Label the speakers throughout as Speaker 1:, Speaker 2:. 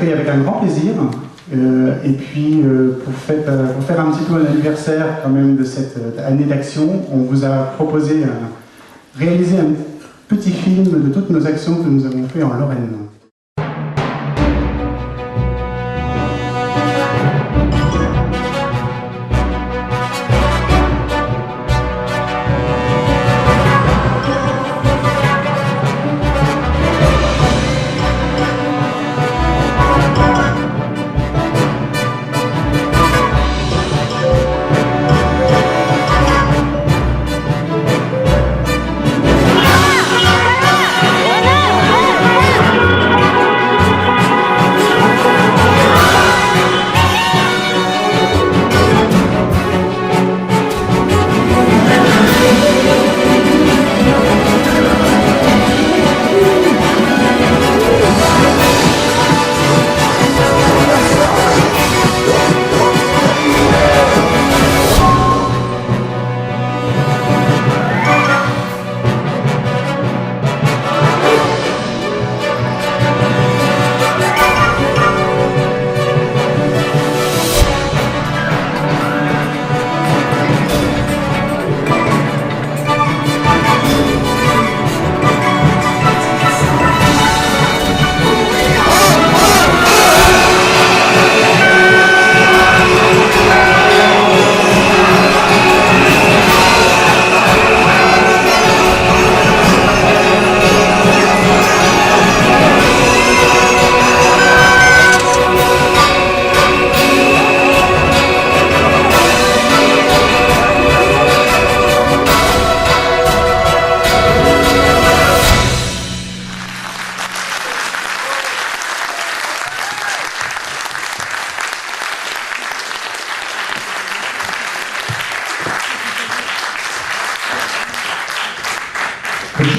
Speaker 1: accueille avec un grand plaisir. Et puis, pour faire un petit peu un anniversaire quand même de cette année d'action, on vous a proposé réaliser un petit film de toutes nos actions que nous avons fait en Lorraine.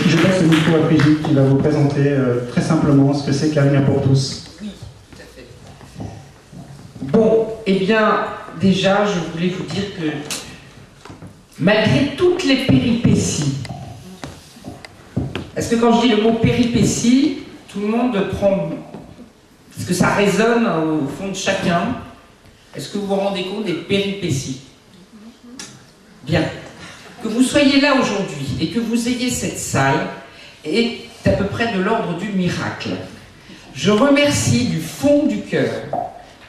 Speaker 1: Je passe le micro à Brigitte qui va vous présenter très simplement ce que c'est que l'avenir pour tous.
Speaker 2: Oui, tout à fait. Bon, eh bien, déjà, je voulais vous dire que malgré toutes les péripéties, parce que quand je dis le mot péripéties, tout le monde prend... Parce que ça résonne au fond de chacun. Est-ce que vous vous rendez compte des péripéties? Bien. Que vous soyez là aujourd'hui et que vous ayez cette salle est à peu près de l'ordre du miracle. Je remercie du fond du cœur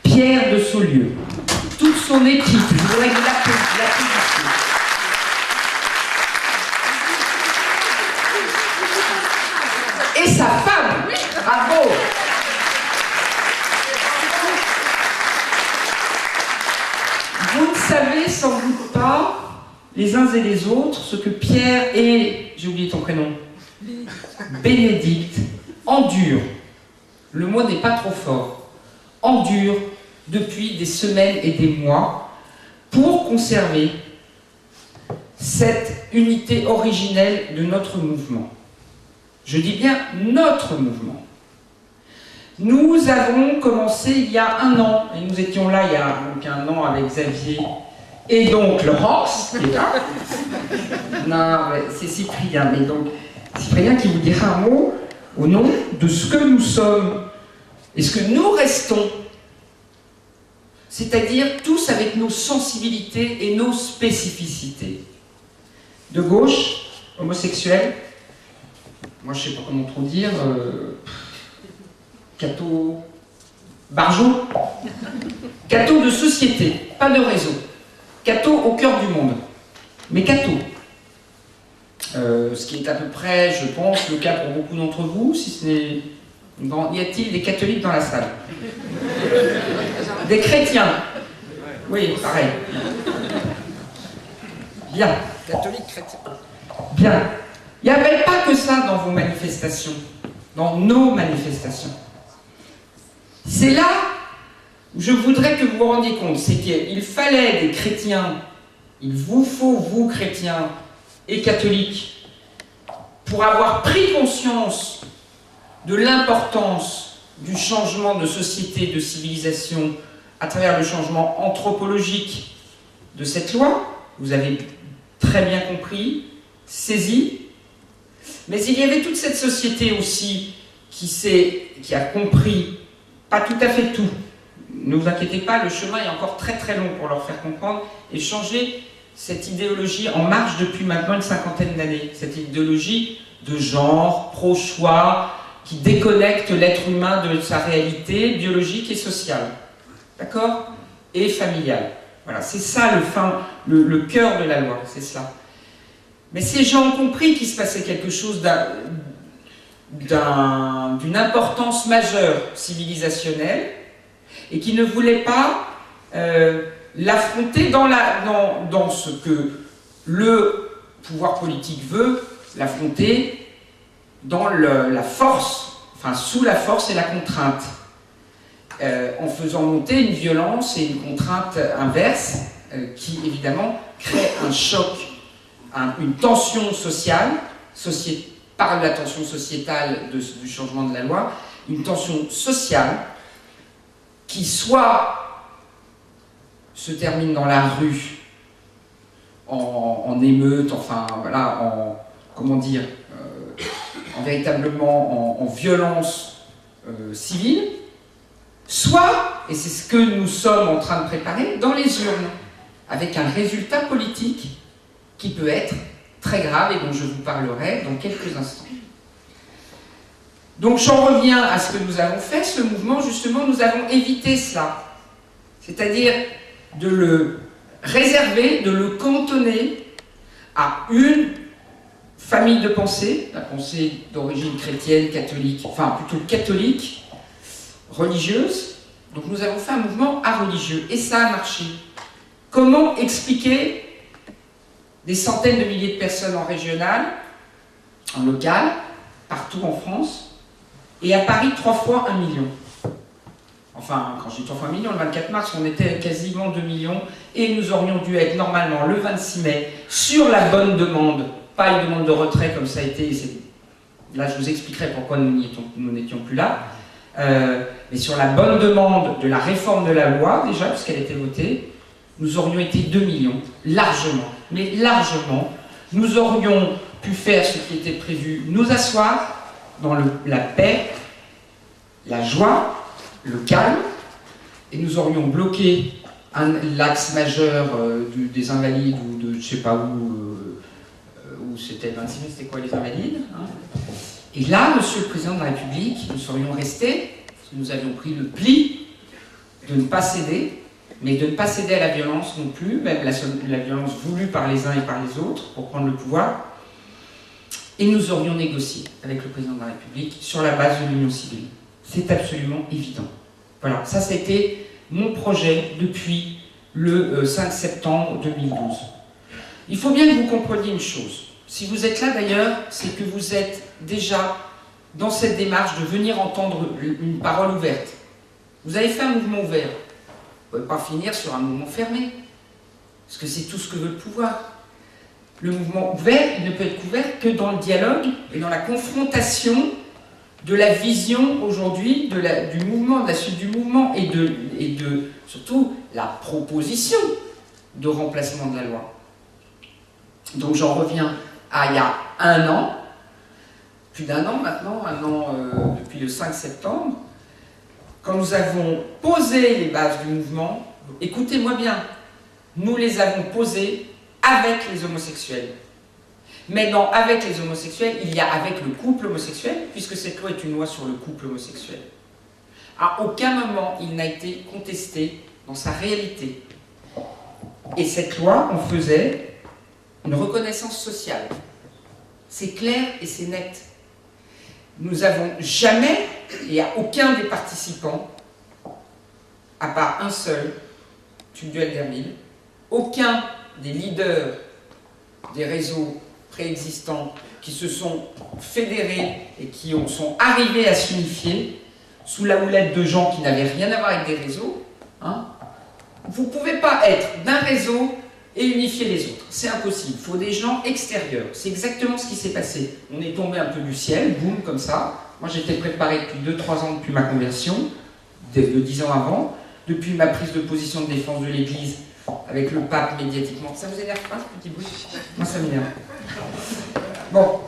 Speaker 2: Pierre de Saulieu, toute son équipe, je voudrais l'applaudir. Et sa femme, bravo. Vous ne savez sans doute pas, les uns et les autres, ce que Pierre et, j'ai oublié ton prénom, Bénédicte, endurent, le mot n'est pas trop fort, endurent depuis des semaines et des mois pour conserver cette unité originelle de notre mouvement. Je dis bien notre mouvement. Nous avons commencé il y a 1 an, et nous étions là il y a donc 1 an avec Xavier et donc Laurence, qui est là. Non, c'est Cyprien, mais donc Cyprien qui vous dira un mot au nom de ce que nous sommes et ce que nous restons. C'est-à-dire tous avec nos sensibilités et nos spécificités. De gauche, homosexuel, moi je sais pas comment trop dire, catho, barjot, catho de société, pas de réseau. Catho au cœur du monde, mais catho. Ce qui est à peu près, je pense, le cas pour beaucoup d'entre vous, si ce n'est... Y a-t-il des catholiques dans la salle? Des chrétiens? Oui, pareil. Bien. Catholiques, chrétiens. Bien. Il n'y avait pas que ça dans vos manifestations, dans nos manifestations. C'est là où je voudrais que vous vous rendiez compte, c'est qu'il fallait des chrétiens, il vous faut, vous chrétiens et catholiques, pour avoir pris conscience de l'importance du changement de société, de civilisation, à travers le changement anthropologique de cette loi, vous avez très bien compris, saisi, mais il y avait toute cette société aussi qui a compris pas tout à fait tout. Ne vous inquiétez pas, le chemin est encore très très long pour leur faire comprendre et changer cette idéologie en marche depuis maintenant une cinquantaine d'années. Cette idéologie de genre, pro-choix, qui déconnecte l'être humain de sa réalité biologique et sociale. D'accord? Et familiale. Voilà, c'est ça le cœur de la loi, c'est cela. Mais ces gens ont compris qu'il se passait quelque chose d'une importance majeure civilisationnelle et qui ne voulaient pas l'affronter dans ce que le pouvoir politique veut, l'affronter dans la force, enfin sous la force et la contrainte, en faisant monter une violence et une contrainte inverse qui évidemment crée un choc, une tension sociale, par la tension sociétale du changement de la loi, une tension sociale qui soit se termine dans la rue, en émeute, enfin voilà, comment dire, véritablement en violence civile, soit, et c'est ce que nous sommes en train de préparer, dans les urnes, avec un résultat politique qui peut être très grave et dont je vous parlerai dans quelques instants. Donc j'en reviens à ce que nous avons fait, ce mouvement, justement, nous avons évité cela. C'est-à-dire de le réserver, de le cantonner à une famille de pensée, la pensée d'origine chrétienne, catholique, enfin plutôt catholique, religieuse. Donc nous avons fait un mouvement areligieux, et ça a marché. Comment expliquer des centaines de milliers de personnes en régional, en local, partout en France, et à Paris 3 fois 1 million. Enfin, quand je dis 3 fois 1 million, le 24 mars, on était quasiment 2 millions, et nous aurions dû être normalement le 26 mai sur la bonne demande, pas une demande de retrait comme ça a été, là je vous expliquerai pourquoi nous n'étions plus là, mais sur la bonne demande de la réforme de la loi, déjà, puisqu'elle était votée, nous aurions été 2 millions, largement, mais largement, nous aurions pu faire ce qui était prévu, nous asseoir dans la paix, la joie, le calme, et nous aurions bloqué l'axe majeur des Invalides, ou de je sais pas où c'était le 26 mai, c'était quoi les Invalides, hein. Et là, Monsieur le Président de la République, nous serions restés, parce que nous avions pris le pli de ne pas céder, mais de ne pas céder à la violence non plus, même la violence voulue par les uns et par les autres pour prendre le pouvoir. Et nous aurions négocié avec le Président de la République sur la base de l'union civile. C'est absolument évident. Voilà, ça c'était mon projet depuis le 5 septembre 2012. Il faut bien que vous compreniez une chose. Si vous êtes là d'ailleurs, c'est que vous êtes déjà dans cette démarche de venir entendre une parole ouverte. Vous avez fait un mouvement ouvert. Vous ne pouvez pas finir sur un mouvement fermé. Parce que c'est tout ce que veut le pouvoir. Le mouvement ouvert, il ne peut être couvert que dans le dialogue et dans la confrontation de la vision aujourd'hui du mouvement, de la suite du mouvement et de surtout la proposition de remplacement de la loi. Donc j'en reviens à il y a 1 an, plus d'1 an maintenant, depuis le 5 septembre, quand nous avons posé les bases du mouvement, écoutez-moi bien, nous les avons posées avec les homosexuels. Mais non, avec les homosexuels, il y a avec le couple homosexuel, puisque cette loi est une loi sur le couple homosexuel. À aucun moment, il n'a été contesté dans sa réalité. Et cette loi, on faisait une reconnaissance sociale. C'est clair et c'est net. Nous n'avons jamais, et à aucun des participants, à part un seul, Tugdual Dermil, aucun des leaders des réseaux préexistants qui se sont fédérés et qui sont arrivés à s'unifier sous la houlette de gens qui n'avaient rien à voir avec des réseaux, hein. Vous ne pouvez pas être d'un réseau et unifier les autres. C'est impossible. Il faut des gens extérieurs. C'est exactement ce qui s'est passé. On est tombé un peu du ciel, boum, comme ça. Moi, j'étais préparé depuis 2-3 ans depuis ma conversion, de 10 ans avant, depuis ma prise de position de défense de l'Église avec le pape médiatiquement. Ça vous énerve pas, ce petit bruit? Moi, ça m'énerve. Bon.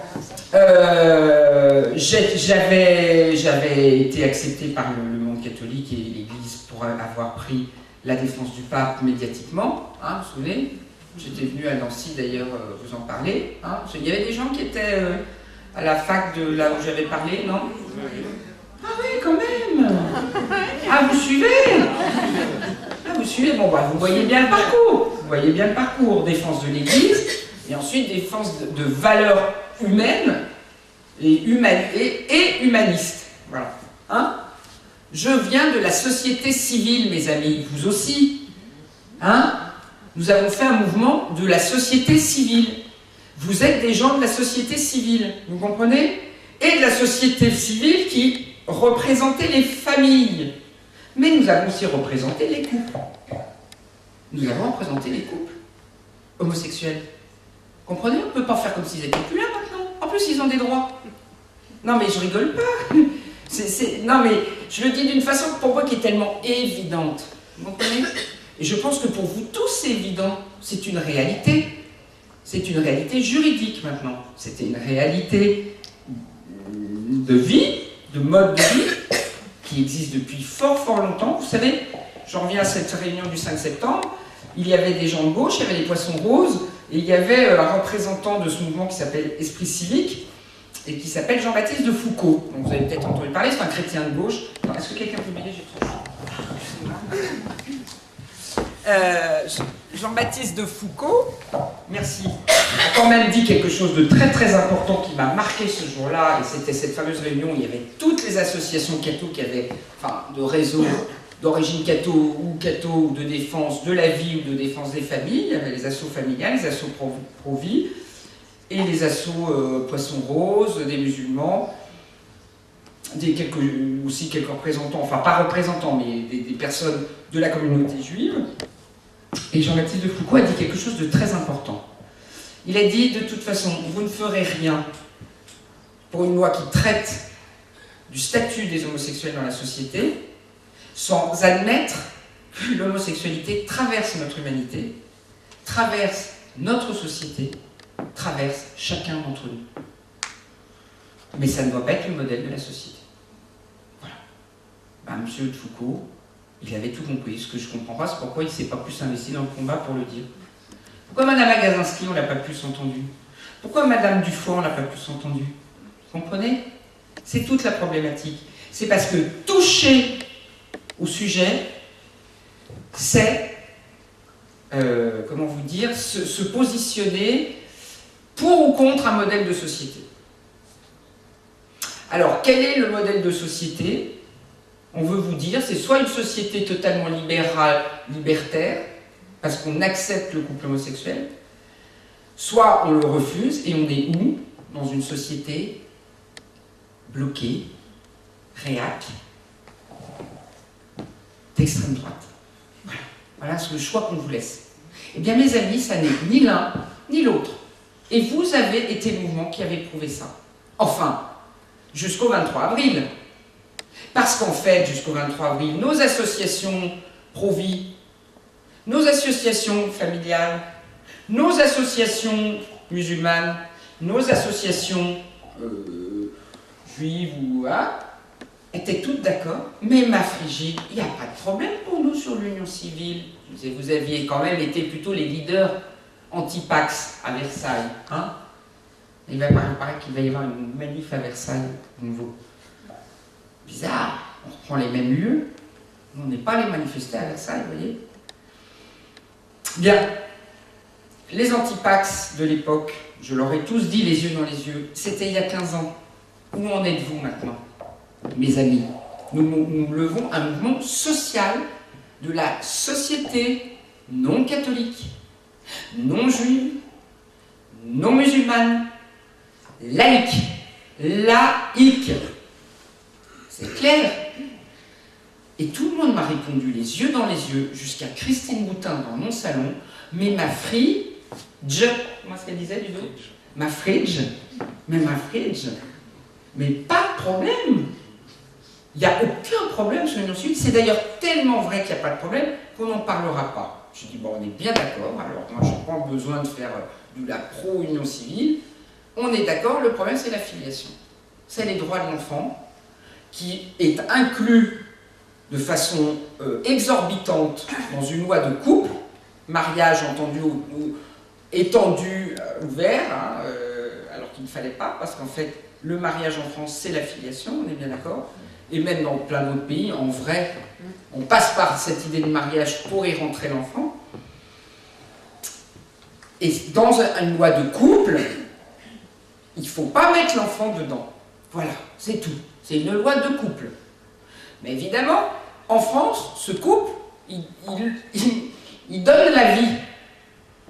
Speaker 2: J'avais été accepté par le monde monde catholique et l'Église pour avoir pris la défense du pape médiatiquement, hein, vous vous souvenez? J'étais venu à Nancy d'ailleurs vous en parler. Hein. Il y avait des gens qui étaient à la fac de là où j'avais parlé, non? Ah oui, quand même. Ah, vous suivez? Ah, vous suivez? Bon, bah, vous voyez bien le parcours. Vous voyez bien le parcours. Défense de l'Église, et ensuite défense de valeurs humaines et humanistes. Voilà. Hein? Je viens de la société civile, mes amis. Vous aussi. Hein? Nous avons fait un mouvement de la société civile. Vous êtes des gens de la société civile. Vous comprenez? Et de la société civile qui représenter les familles. Mais nous avons aussi représenté les couples. Nous avons représenté les couples homosexuels. Comprenez? On ne peut pas faire comme s'ils n'étaient plus là maintenant. En plus, ils ont des droits. Non, mais je rigole pas. Non, mais je le dis d'une façon pour moi qui est tellement évidente. Vous comprenez? Et je pense que pour vous tous, c'est évident. C'est une réalité. C'est une réalité juridique maintenant. C'était une réalité de vie, de mode de vie, qui existe depuis fort longtemps. Vous savez, j'en reviens à cette réunion du 5 septembre, il y avait des gens de gauche, il y avait les Poissons Roses, et il y avait un représentant de ce mouvement qui s'appelle Esprit Civique, et qui s'appelle Jean-Baptiste de Foucault. Donc vous avez peut-être entendu parler, c'est un chrétien de gauche. Est-ce que quelqu'un peut m'aider? J'ai trop chaud. Jean-Baptiste de Foucault, merci, a quand même dit quelque chose de très important qui m'a marqué ce jour-là, et c'était cette fameuse réunion où il y avait toutes les associations catho qui avaient, enfin, de réseaux d'origine catho ou de défense de la vie ou de défense des familles. Il y avait les assos familiales, les assos pro-vie, et les assos Poissons Roses, des musulmans, aussi quelques représentants, enfin pas représentants, mais des personnes de la communauté juive. Et Jean-Baptiste de Foucault a dit quelque chose de très important. Il a dit, de toute façon, vous ne ferez rien pour une loi qui traite du statut des homosexuels dans la société sans admettre que l'homosexualité traverse notre humanité, traverse notre société, traverse chacun d'entre nous. Mais ça ne doit pas être le modèle de la société. Voilà. Ben, monsieur de Foucault, il avait tout compris. Ce que je ne comprends pas, c'est pourquoi il ne s'est pas plus investi dans le combat pour le dire. Pourquoi Madame Agazinski, on ne l'a pas plus entendu? Pourquoi Madame Dufour, on ne l'a pas plus entendu? Vous comprenez? C'est toute la problématique. C'est parce que toucher au sujet, c'est, comment vous dire, se positionner pour ou contre un modèle de société. Alors, quel est le modèle de société? On veut vous dire, c'est soit une société totalement libérale, libertaire, parce qu'on accepte le couple homosexuel, soit on le refuse, et on est où? Dans une société bloquée, réac, d'extrême droite. Voilà le choix qu'on vous laisse. Eh bien, mes amis, ça n'est ni l'un ni l'autre. Et vous avez été le mouvement qui avait prouvé ça. Enfin, jusqu'au 23 avril. Parce qu'en fait, jusqu'au 23 avril, nos associations pro-vie, nos associations familiales, nos associations musulmanes, nos associations juives étaient toutes d'accord. Mais ma Frigide, il n'y a pas de problème pour nous sur l'union civile. Vous aviez quand même été plutôt les leaders anti-Pax à Versailles. Hein? Il paraît qu'il va y avoir une manif à Versailles nouveau. Bizarre, on reprend les mêmes lieux. On n'est pas allés manifester à Versailles, vous voyez. Bien, les anti-Pax de l'époque, je leur ai tous dit les yeux dans les yeux, c'était il y a 15 ans. Où en êtes-vous maintenant, mes amis? Nous levons un mouvement social de la société non catholique, non juive, non musulmane, laïque. Laïque. C'est clair. Et tout le monde m'a répondu les yeux dans les yeux, jusqu'à Christine Boutin dans mon salon, mais ma Frigide, comment est-ce qu'elle disait, Ludo? Ma Frigide, mais pas de problème. Il n'y a aucun problème sur l'union civile. C'est d'ailleurs tellement vrai qu'il n'y a pas de problème qu'on n'en parlera pas. Je dis, bon, on est bien d'accord, alors moi je n'ai pas besoin de faire de la pro-union civile. On est d'accord, le problème c'est la filiation. C'est les droits de l'enfant qui est inclus de façon exorbitante dans une loi de couple, mariage entendu étendu, ouvert, hein, alors qu'il ne fallait pas, parce qu'en fait, le mariage en France, c'est la filiation, on est bien d'accord, et même dans plein d'autres pays, en vrai, on passe par cette idée de mariage pour y rentrer l'enfant. Et dans une loi de couple, il ne faut pas mettre l'enfant dedans. Voilà, c'est tout. C'est une loi de couple. Mais évidemment, en France, ce couple, il donne la vie.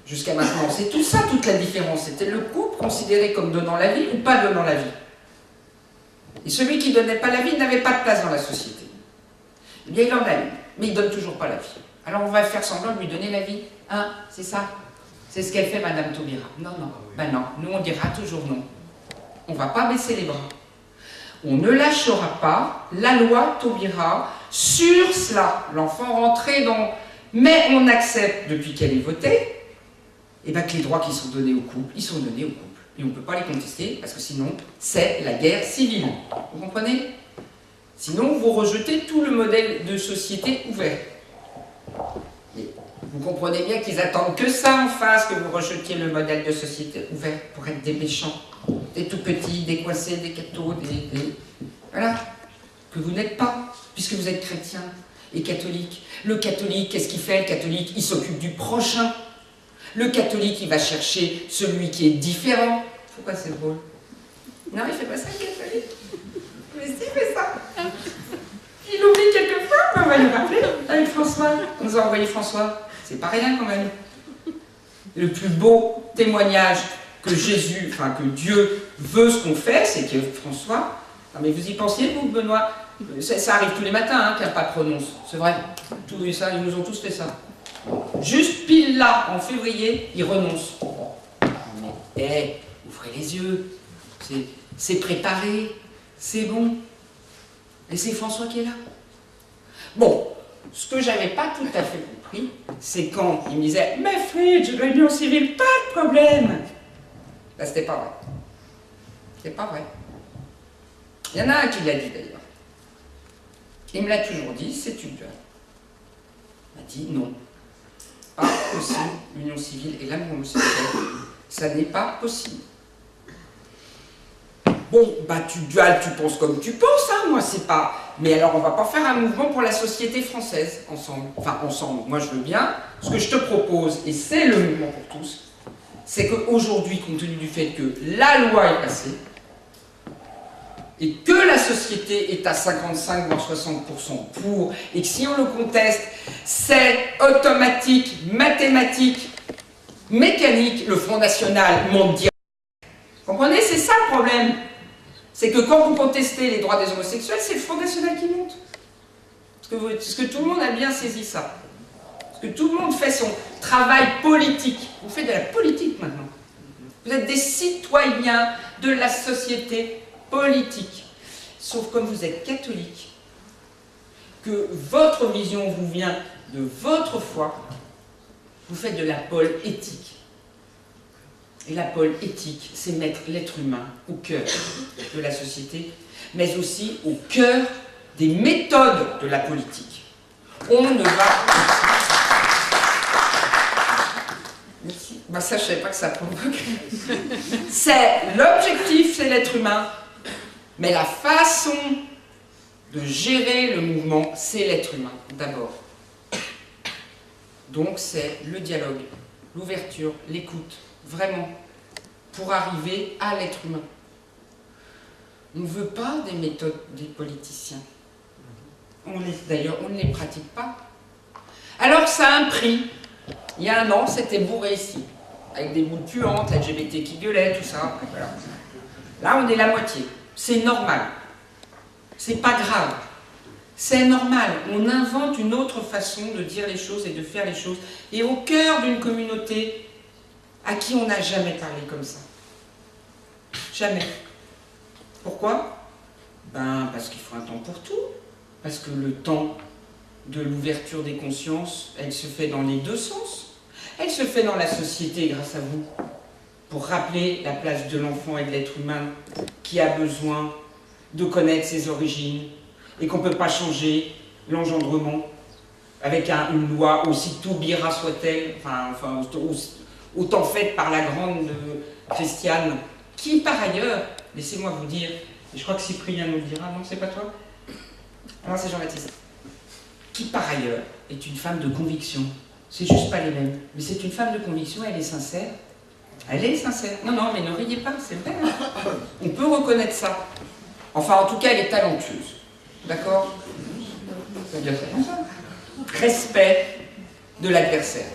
Speaker 2: Jusqu'à maintenant, c'est tout ça, toute la différence. C'était le couple considéré comme donnant la vie ou pas donnant la vie. Et celui qui ne donnait pas la vie n'avait pas de place dans la société. Eh bien, il en a eu, mais il ne donne toujours pas la vie. Alors on va faire semblant de lui donner la vie. Hein, c'est ça. C'est ce qu'elle fait, Madame Taubira. Non, non, ben non, nous on dira toujours non. On ne va pas baisser les bras. On ne lâchera pas la loi Taubira sur cela. L'enfant rentré dans... Mais on accepte, depuis qu'elle est votée, et bien que les droits qui sont donnés au couple, ils sont donnés au couple. Et on ne peut pas les contester, parce que sinon, c'est la guerre civile. Vous comprenez? Sinon, vous rejetez tout le modèle de société ouvert. Et vous comprenez bien qu'ils attendent que ça en face, que vous rejetiez le modèle de société ouvert pour être des méchants, des tout petits, des coincés, des cathos, Voilà. Que vous n'êtes pas, puisque vous êtes chrétien et catholique. Le catholique, qu'est-ce qu'il fait, le catholique? Il s'occupe du prochain. Le catholique, il va chercher celui qui est différent. Pourquoi c'est drôle? Non, il fait pas ça, le catholique. Mais si, il fait ça. Il oublie quelquefois, on va lui rappeler avec François. On nous a envoyé François. C'est pas rien quand même. Le plus beau témoignage que Jésus, enfin que Dieu veut ce qu'on fait, c'est que François... Non mais vous y pensiez, vous, Benoît? Ça arrive tous les matins hein, qu'un pape renonce. C'est vrai. Tout ça, ils nous ont tous fait ça. Juste pile là, en février, il renonce. Mais, ouvrez les yeux. C'est préparé. C'est bon. Et c'est François qui est là. Bon, ce que j'avais pas tout à fait compris, c'est quand il me disait « Mais Fritz, l'union civile, pas de problème !» Là, c'était pas vrai. C'est pas vrai. Il y en a un qui l'a dit d'ailleurs. Il me l'a toujours dit, c'est une gueule. Il m'a dit non. Pas possible, l'union civile et l'amour homosexuel, ça n'est pas possible. Bon, bah tu penses comme tu penses, hein, moi c'est pas... Mais alors on va pas faire un mouvement pour la société française, ensemble. Enfin, ensemble, moi je veux bien. Ce que je te propose, et c'est le mouvement pour tous, c'est qu'aujourd'hui, compte tenu du fait que la loi est passée, et que la société est à 55 voire 60% pour, et que si on le conteste, c'est automatique, mathématique, mécanique, le Front National monte direct. Vous comprenez? C'est ça le problème. C'est que quand vous contestez les droits des homosexuels, c'est le Front National qui monte. Parce que tout le monde a bien saisi ça. Parce que tout le monde fait son travail politique. Vous faites de la politique maintenant. Vous êtes des citoyens de la société politique. Sauf comme vous êtes catholique, que votre vision vous vient de votre foi, vous faites de la pole éthique. Et la pole éthique, c'est mettre l'être humain au cœur de la société, mais aussi au cœur des méthodes de la politique. On ne va... Merci. Ben ça, je ne savais pas que ça provoque. C'est l'objectif, c'est l'être humain, mais la façon de gérer le mouvement, c'est l'être humain, d'abord. Donc c'est le dialogue, l'ouverture, l'écoute, vraiment, pour arriver à l'être humain. On ne veut pas des méthodes des politiciens. D'ailleurs, on ne les pratique pas. Alors ça a un prix. Il y a un an, c'était bourré ici, avec des boules puantes, LGBT qui gueulaient, tout ça. Voilà. Là, on est la moitié. C'est normal. C'est pas grave. C'est normal. On invente une autre façon de dire les choses et de faire les choses. Et au cœur d'une communauté à qui on n'a jamais parlé comme ça. Jamais. Pourquoi? Ben, parce qu'il faut un temps pour tout. Parce que le temps de l'ouverture des consciences, elle se fait dans les deux sens. Elle se fait dans la société grâce à vous, pour rappeler la place de l'enfant et de l'être humain qui a besoin de connaître ses origines et qu'on ne peut pas changer l'engendrement, avec une loi aussi taubira soit-elle, autant faite par la grande Christiane, qui par ailleurs, laissez-moi vous dire, et je crois que Cyprien nous le dira, non, c'est pas toi? Alors c'est Jean-Baptiste. Qui par ailleurs est une femme de conviction. C'est juste pas les mêmes. Mais c'est une femme de conviction, elle est sincère. Elle est sincère. Non, non, mais ne riez pas, c'est vrai. On peut reconnaître ça. Enfin, en tout cas, elle est talentueuse. D'accord? C'est bien fait. Respect de l'adversaire.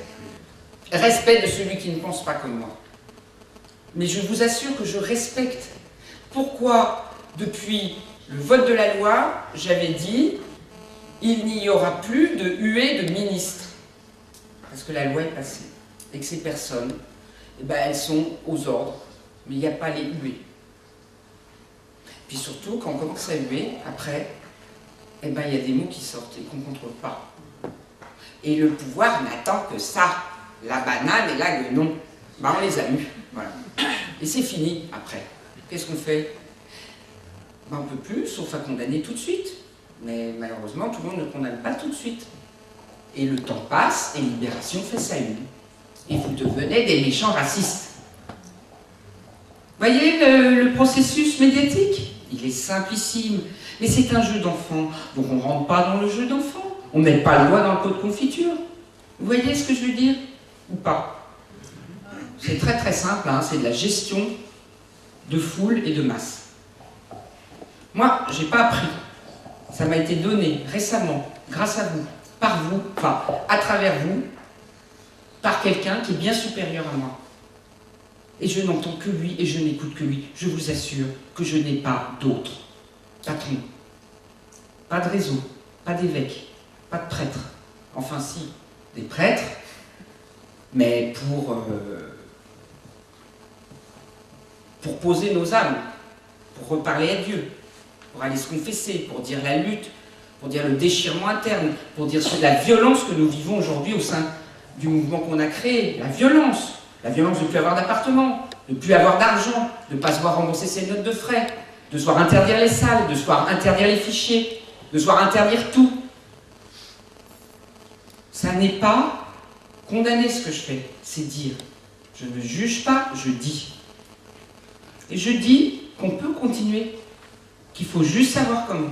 Speaker 2: Respect de celui qui ne pense pas comme moi. Mais je vous assure que je respecte. Pourquoi, depuis le vote de la loi, j'avais dit il n'y aura plus de huées de ministres. Parce que la loi est passée. Et que ces personnes, eh ben, elles sont aux ordres. Mais il n'y a pas les huées. Puis surtout, quand on commence à huer, après, eh ben, il y a des mots qui sortent et qu'on ne contrôle pas. Et le pouvoir n'attend que ça. La banane et la guenon. Ben, on les a eus. Voilà. Et c'est fini, après. Qu'est-ce qu'on fait? Ben, on ne peut plus, sauf à condamner tout de suite. Mais malheureusement, tout le monde ne condamne pas tout de suite. Et le temps passe, et Libération fait sa une. Et vous devenez des méchants racistes. Voyez le processus médiatique? Il est simplissime. Mais c'est un jeu d'enfant. Donc on ne rentre pas dans le jeu d'enfant. On ne met pas le doigt dans le pot de confiture. Vous voyez ce que je veux dire? Ou pas? C'est très très simple, hein, c'est de la gestion de foule et de masse. Moi, je n'ai pas appris. Ça m'a été donné récemment, grâce à vous, par vous, enfin, à travers vous, par quelqu'un qui est bien supérieur à moi. Et je n'entends que lui et je n'écoute que lui. Je vous assure que je n'ai pas d'autre patron. Pas de réseau, pas d'évêque, pas de prêtre. Enfin si, des prêtres, mais pour poser nos âmes, pour reparler à Dieu, pour aller se confesser, pour dire la lutte, pour dire le déchirement interne, pour dire la violence que nous vivons aujourd'hui au sein du mouvement qu'on a créé. La violence de ne plus avoir d'appartement, de ne plus avoir d'argent, de ne pas se voir rembourser ses notes de frais, de se voir interdire les salles, de se voir interdire les fichiers, de se voir interdire tout. Ça n'est pas condamner ce que je fais, c'est dire. Je ne juge pas, je dis. Et je dis qu'on peut continuer, qu'il faut juste savoir comment.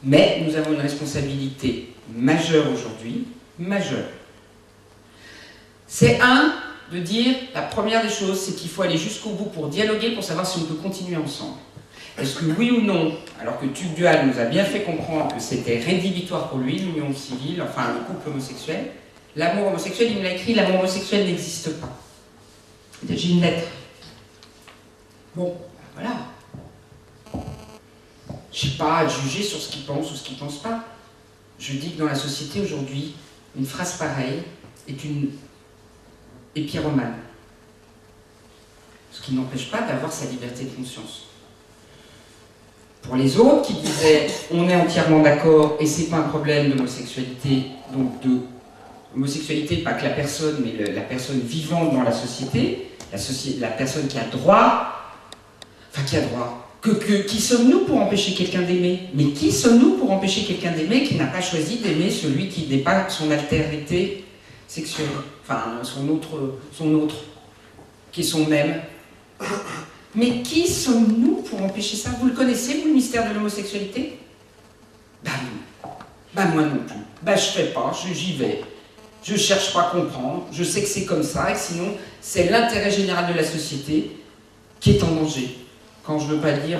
Speaker 2: Mais nous avons une responsabilité majeure aujourd'hui, majeure. C'est de dire, la première des choses, c'est qu'il faut aller jusqu'au bout pour dialoguer, pour savoir si on peut continuer ensemble. Est-ce que oui ou non, alors que Tugdual nous a bien fait comprendre que c'était rédhibitoire pour lui, l'union civile, enfin le couple homosexuel, l'amour homosexuel, il me l'a écrit, l'amour homosexuel n'existe pas. J'ai une lettre. Bon, voilà. Je ne sais pas à juger sur ce qu'il pense ou ce qu'il ne pense pas. Je dis que dans la société aujourd'hui, une phrase pareille est pyromane. Ce qui n'empêche pas d'avoir sa liberté de conscience. Pour les autres qui disaient on est entièrement d'accord et c'est pas un problème d'homosexualité, donc de homosexualité, pas que la personne, mais la personne vivante dans la société, la personne qui a droit, qui sommes-nous pour empêcher quelqu'un d'aimer? Mais qui sommes-nous pour empêcher quelqu'un d'aimer qui n'a pas choisi d'aimer celui qui n'est pas son altérité sexuelle, enfin son autre, qui est son même? Mais qui sommes-nous pour empêcher ça? Vous le connaissez, vous, le mystère de l'homosexualité? Moi non plus. Je fais pas, j'y vais. Je cherche pas à comprendre, je sais que c'est comme ça, et sinon, c'est l'intérêt général de la société qui est en danger. Quand je ne veux pas dire,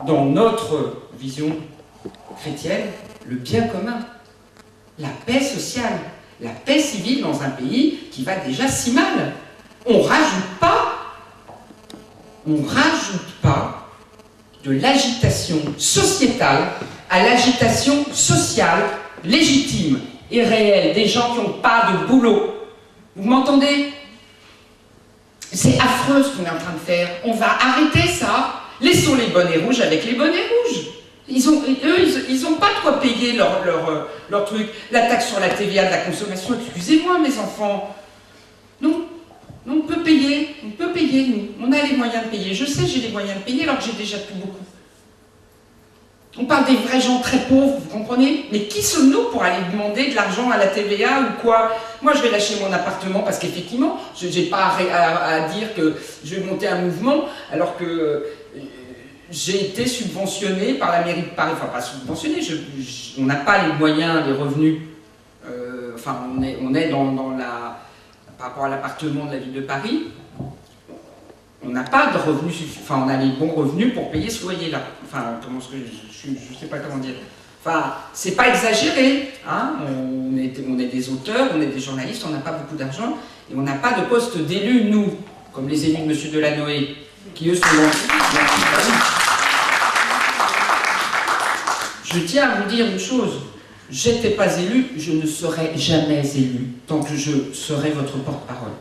Speaker 2: dans notre vision chrétienne, le bien commun, la paix sociale, la paix civile dans un pays qui va déjà si mal. On rajoute pas de l'agitation sociétale à l'agitation sociale légitime et réelle des gens qui n'ont pas de boulot. Vous m'entendez? C'est affreux ce qu'on est en train de faire. On va arrêter ça. Laissons les bonnets rouges avec les bonnets rouges. Ils ont pas de quoi payer leur truc. La taxe sur la TVA de la consommation, excusez-moi mes enfants. Non, on peut payer, nous. On a les moyens de payer. Je sais, j'ai les moyens de payer alors que j'ai déjà plus beaucoup. On parle des vrais gens très pauvres, vous comprenez? Mais qui sommes-nous pour aller demander de l'argent à la TVA ou quoi? Moi, je vais lâcher mon appartement parce qu'effectivement, je n'ai pas à dire que je vais monter un mouvement alors que j'ai été subventionné par la mairie de Paris. Enfin, pas subventionné, on n'a pas les moyens, les revenus. Enfin, on est dans la... Par rapport à l'appartement de la ville de Paris, on n'a pas de revenus suffisants. Enfin, on a les bons revenus pour payer ce loyer-là. Enfin, comment est-ce que je ne sais pas comment dire. Enfin, c'est pas exagéré. Hein, on est des auteurs, on est des journalistes, on n'a pas beaucoup d'argent et on n'a pas de poste d'élu, nous, comme les élus de M. Delanoë, qui eux sont dans... Je tiens à vous dire une chose. J'étais pas élu, je ne serai jamais élu tant que je serai votre porte-parole.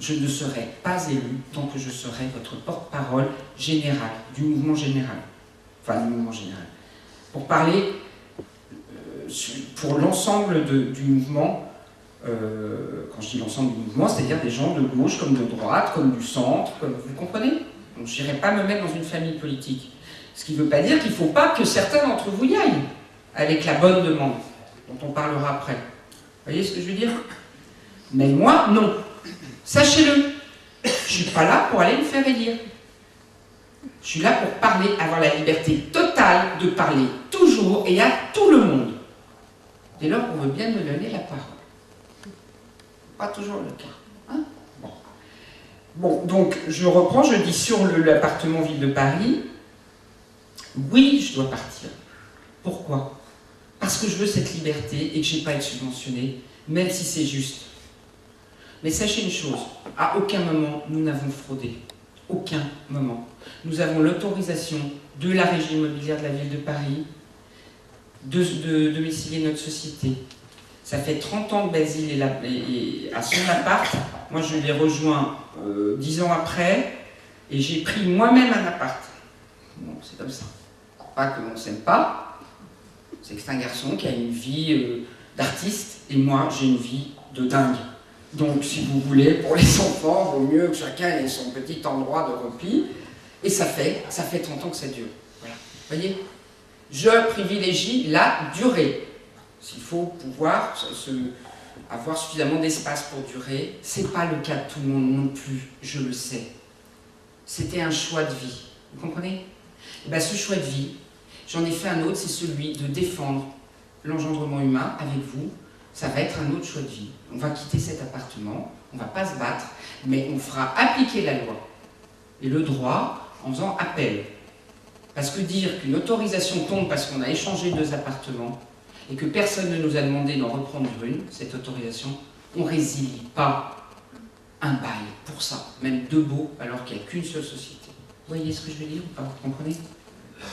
Speaker 2: Je ne serai pas élu tant que je serai votre porte-parole générale, du mouvement général. Enfin, du mouvement général. Pour parler pour l'ensemble du mouvement, quand je dis l'ensemble du mouvement, c'est-à-dire des gens de gauche comme de droite, comme du centre, comme, vous comprenez? Donc je n'irai pas me mettre dans une famille politique. Ce qui ne veut pas dire qu'il ne faut pas que certains d'entre vous y aillent, avec la bonne demande, dont on parlera après. Vous voyez ce que je veux dire? Mais moi, non. Sachez-le, je ne suis pas là pour aller me faire élire. Je suis là pour parler, avoir la liberté totale de parler toujours et à tout le monde. Dès lors qu'on veut bien me donner la parole. Pas toujours le cas. Hein? Bon, donc je reprends, je dis sur l'appartement ville de Paris, oui, je dois partir. Pourquoi? Parce que je veux cette liberté et que je n'ai pas à être subventionné, même si c'est juste. Mais sachez une chose, à aucun moment nous n'avons fraudé. Aucun moment. Nous avons l'autorisation de la régie immobilière de la ville de Paris de domicilier notre société. Ça fait 30 ans que Basile est à son appart. Moi, je l'ai rejoint 10 ans après et j'ai pris moi-même un appart. Bon, c'est comme ça. Pas que l'on ne s'aime pas, c'est que c'est un garçon qui a une vie d'artiste et moi, j'ai une vie de dingue. Donc, si vous voulez, pour les enfants, il vaut mieux que chacun ait son petit endroit de repli. Et ça fait 30 ans que ça dure. Voilà. Vous voyez? Je privilégie la durée. S'il faut pouvoir avoir suffisamment d'espace pour durer, ce n'est pas le cas de tout le monde non plus, je le sais. C'était un choix de vie. Vous comprenez? Et bien, ce choix de vie, j'en ai fait un autre, c'est celui de défendre l'engendrement humain avec vous. Ça va être un autre choix de vie. On va quitter cet appartement, on ne va pas se battre, mais on fera appliquer la loi et le droit en faisant appel. Parce que dire qu'une autorisation tombe parce qu'on a échangé 2 appartements et que personne ne nous a demandé d'en reprendre une, cette autorisation, on ne résilie pas un bail pour ça, même 2 baux, alors qu'il n'y a qu'une seule société. Vous voyez ce que je veux dire ou pas? Vous comprenez?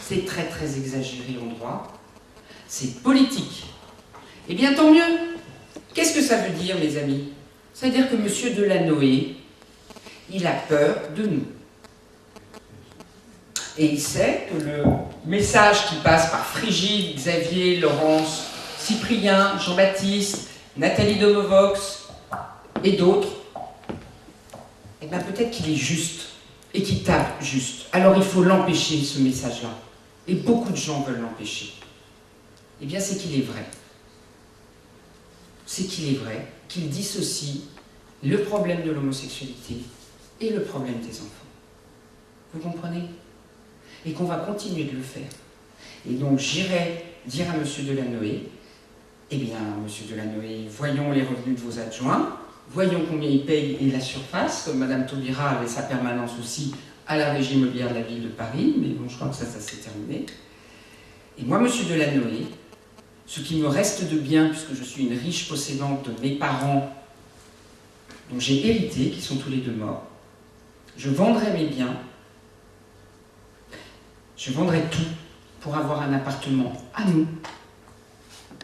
Speaker 2: C'est très très exagéré en droit. C'est politique. Eh bien, tant mieux. Qu'est-ce que ça veut dire, mes amis? Ça veut dire que M. Delanoë, il a peur de nous. Et il sait que le message qui passe par Frigide, Xavier, Laurence, Cyprien, Jean-Baptiste, Nathalie Domovox et d'autres, eh bien peut-être qu'il est juste et qu'il tape juste. Alors il faut l'empêcher, ce message-là. Et beaucoup de gens veulent l'empêcher. Eh bien c'est qu'il est vrai. C'est qu'il est vrai, qu'il dissocie le problème de l'homosexualité et le problème des enfants. Vous comprenez? Et qu'on va continuer de le faire. Et donc j'irai dire à M. Delanoë, eh bien, M. Delanoë, voyons les revenus de vos adjoints, voyons combien ils payent et la surface, comme Mme Taubira avait sa permanence aussi à la régie immobilière de la ville de Paris, mais bon, je crois que ça s'est terminé. Et moi, M. Delanoë, ce qui me reste de bien, puisque je suis une riche possédante de mes parents, dont j'ai hérité, qui sont tous les 2 morts, je vendrai mes biens, je vendrai tout pour avoir un appartement à nous.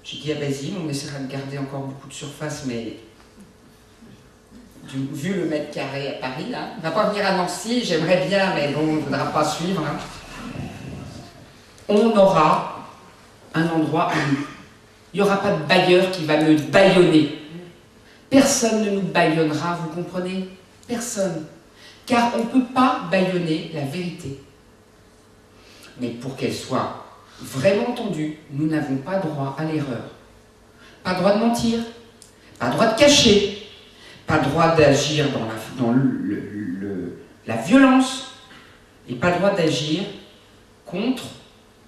Speaker 2: J'ai dit à Basile, on essaiera de garder encore beaucoup de surface, mais vu le mètre carré à Paris, là, on ne va pas venir à Nancy, j'aimerais bien, mais bon, on ne voudra pas suivre. Hein. On aura un endroit à nous. Il n'y aura pas de bailleur qui va me bâillonner. Personne ne nous bâillonnera, vous comprenez? Personne. Car on ne peut pas bâillonner la vérité. Mais pour qu'elle soit vraiment entendue, nous n'avons pas droit à l'erreur. Pas droit de mentir, pas droit de cacher, pas droit d'agir dans la violence, et pas droit d'agir contre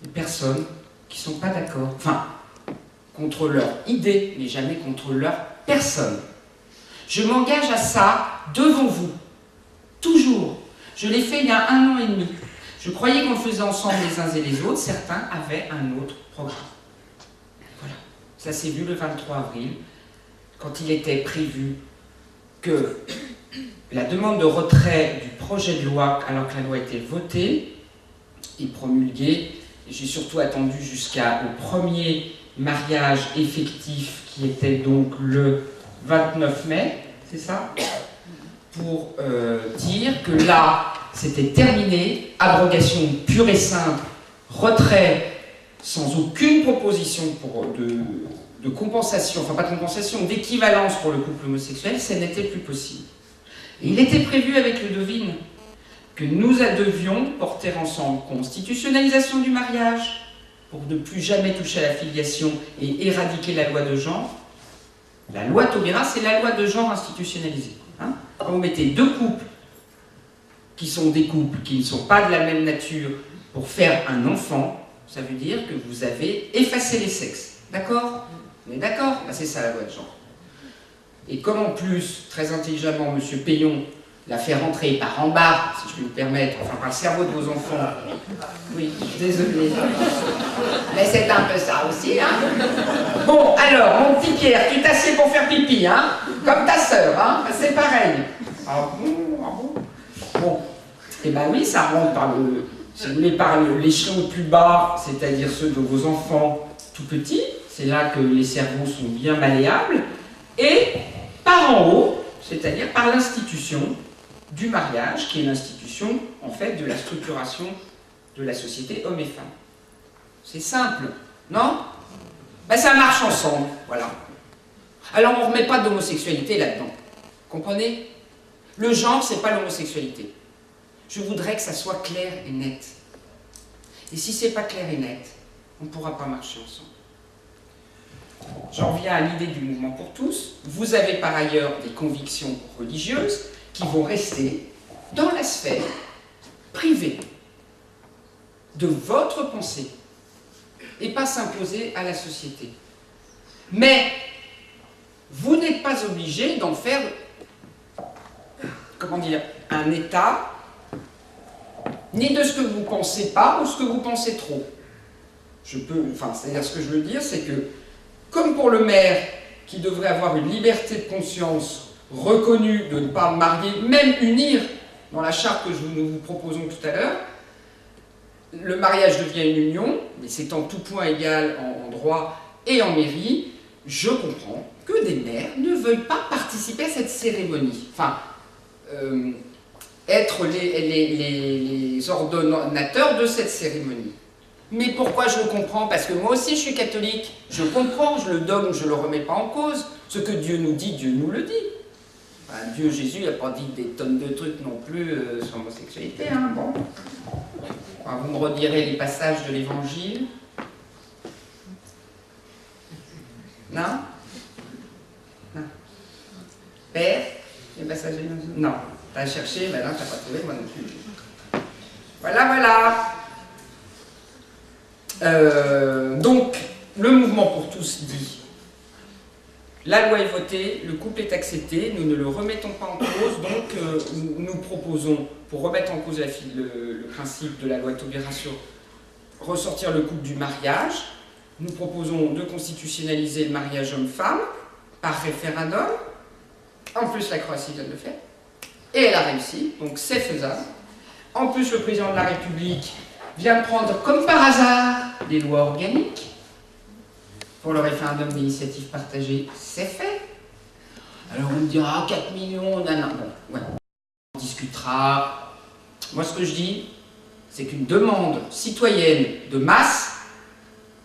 Speaker 2: les personnes qui ne sont pas d'accord. Enfin, contre leur idée, mais jamais contre leur personne. Je m'engage à ça devant vous, toujours. Je l'ai fait il y a 1 an et demi. Je croyais qu'on le faisait ensemble les uns et les autres. Certains avaient un autre programme. Voilà. Ça s'est vu le 23 avril, quand il était prévu que la demande de retrait du projet de loi, alors que la loi était votée et promulguée, j'ai surtout attendu jusqu'au premier mariage effectif, qui était donc le 29 mai, c'est ça, pour dire que là, c'était terminé, abrogation pure et simple, retrait sans aucune proposition de compensation, enfin pas de compensation, d'équivalence pour le couple homosexuel, ça n'était plus possible. Et il était prévu avec le devine que nous devions porter ensemble constitutionnalisation du mariage, pour ne plus jamais toucher à la filiation et éradiquer la loi de genre. La loi Taubira, c'est la loi de genre institutionnalisée. Hein. Quand vous mettez 2 couples qui sont des couples qui ne sont pas de la même nature pour faire un enfant, ça veut dire que vous avez effacé les sexes. D'accord? On est d'accord? Ben, c'est ça la loi de genre. Et comme en plus, très intelligemment, M. Payon l'a fait rentrer par en bas, si je puis me permettre, enfin par le cerveau de vos enfants. Oui, désolé. Mais c'est un peu ça aussi, hein. Bon, alors, mon petit Pierre, tu t'assieds pour faire pipi, hein. Comme ta sœur, hein. C'est pareil. Ah bon, ah bon. Bon, et ben oui, ça rentre par le, si vous voulez, par l'échelon le plus bas, c'est-à-dire ceux de vos enfants tout petits. C'est là que les cerveaux sont bien malléables. Et par en haut, c'est-à-dire par l'institution du mariage, qui est l'institution, en fait, de la structuration de la société homme et femme. C'est simple, non? Ben, ça marche ensemble, voilà. Alors, on ne remet pas d'homosexualité là-dedans. Comprenez? Le genre, c'est pas l'homosexualité. Je voudrais que ça soit clair et net. Et si c'est pas clair et net, on ne pourra pas marcher ensemble. J'en viens à l'idée du mouvement pour tous. Vous avez par ailleurs des convictions religieuses qui vont rester dans la sphère privée de votre pensée et pas s'imposer à la société. Mais vous n'êtes pas obligé d'en faire, comment dire, un état, ni de ce que vous pensez pas ou ce que vous pensez trop. C'est-à-dire ce que je veux dire, c'est que, comme pour le maire qui devrait avoir une liberté de conscience reconnue de ne pas marier, même unir, dans la charte que nous vous proposons tout à l'heure, le mariage devient une union, mais c'est en tout point égal en droit et en mairie. Je comprends que des maires ne veuillent pas participer à cette cérémonie. Enfin, être les ordonnateurs de cette cérémonie. Mais pourquoi je le comprends? Parce que moi aussi je suis catholique, je comprends, je le dogme, je ne le remets pas en cause. Ce que Dieu nous dit, Dieu nous le dit. Enfin, Dieu Jésus n'a pas dit des tonnes de trucs non plus sur l'homosexualité, hein, bon. Enfin, vous me redirez les passages de l'évangile. Non? Non. Père, les passages de l'évangile? Non. T'as cherché, ben non, t'as pas trouvé, moi non plus. Voilà, voilà. Donc, le mouvement pour tous dit la loi est votée, le couple est accepté, nous ne le remettons pas en cause, donc nous proposons, pour remettre en cause le principe de la loi Taubira sur ressortir le couple du mariage, nous proposons de constitutionnaliser le mariage homme-femme par référendum. En plus, la Croatie vient de le faire, et elle a réussi, donc c'est faisable. En plus, le président de la République vient de prendre, comme par hasard, des lois organiques pour le référendum d'initiative partagée. C'est fait. Alors on me dira 4 millions, non, bon, ouais. On discutera. Moi, ce que je dis, c'est qu'une demande citoyenne de masse,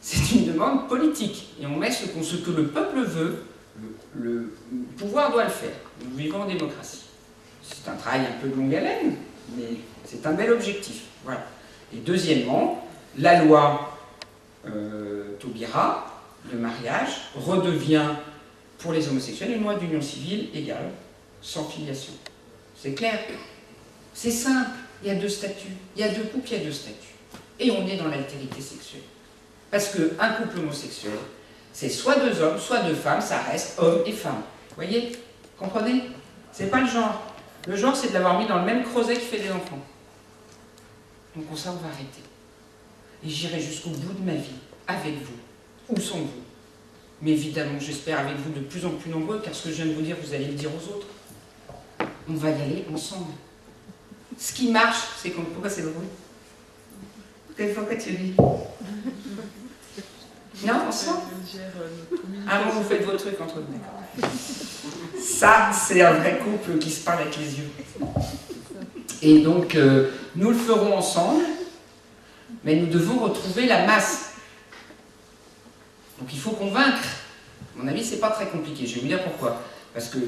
Speaker 2: c'est une demande politique. Et on met ce que le peuple veut, le pouvoir doit le faire. Nous vivons en démocratie. C'est un travail un peu de longue haleine, mais c'est un bel objectif. Voilà. Et deuxièmement, la loi Taubira, le mariage, redevient pour les homosexuels une loi d'union civile égale, sans filiation. C'est clair. C'est simple. Il y a deux statuts. Il y a deux couples, il y a deux statuts. Et on est dans l'altérité sexuelle. Parce qu'un couple homosexuel, c'est soit deux hommes, soit deux femmes, ça reste homme et femme. Vous voyez? Comprenez? C'est pas le genre. Le genre, c'est de l'avoir mis dans le même creuset qui fait des enfants. Donc ça, on va arrêter. Et j'irai jusqu'au bout de ma vie, avec vous, ou sans vous. Mais évidemment, j'espère avec vous de plus en plus nombreux, car ce que je viens de vous dire, vous allez le dire aux autres. On va y aller ensemble. Ce qui marche, c'est qu'on... Pourquoi c'est drôle? Pourquoi tu lis? Non, ensemble? Ah bon, vous faites vos trucs entre vous. Ça, c'est un vrai couple qui se parle avec les yeux. Et donc, nous le ferons ensemble, mais nous devons retrouver la masse. Donc il faut convaincre. À mon avis, c'est pas très compliqué. Je vais vous dire pourquoi. Parce que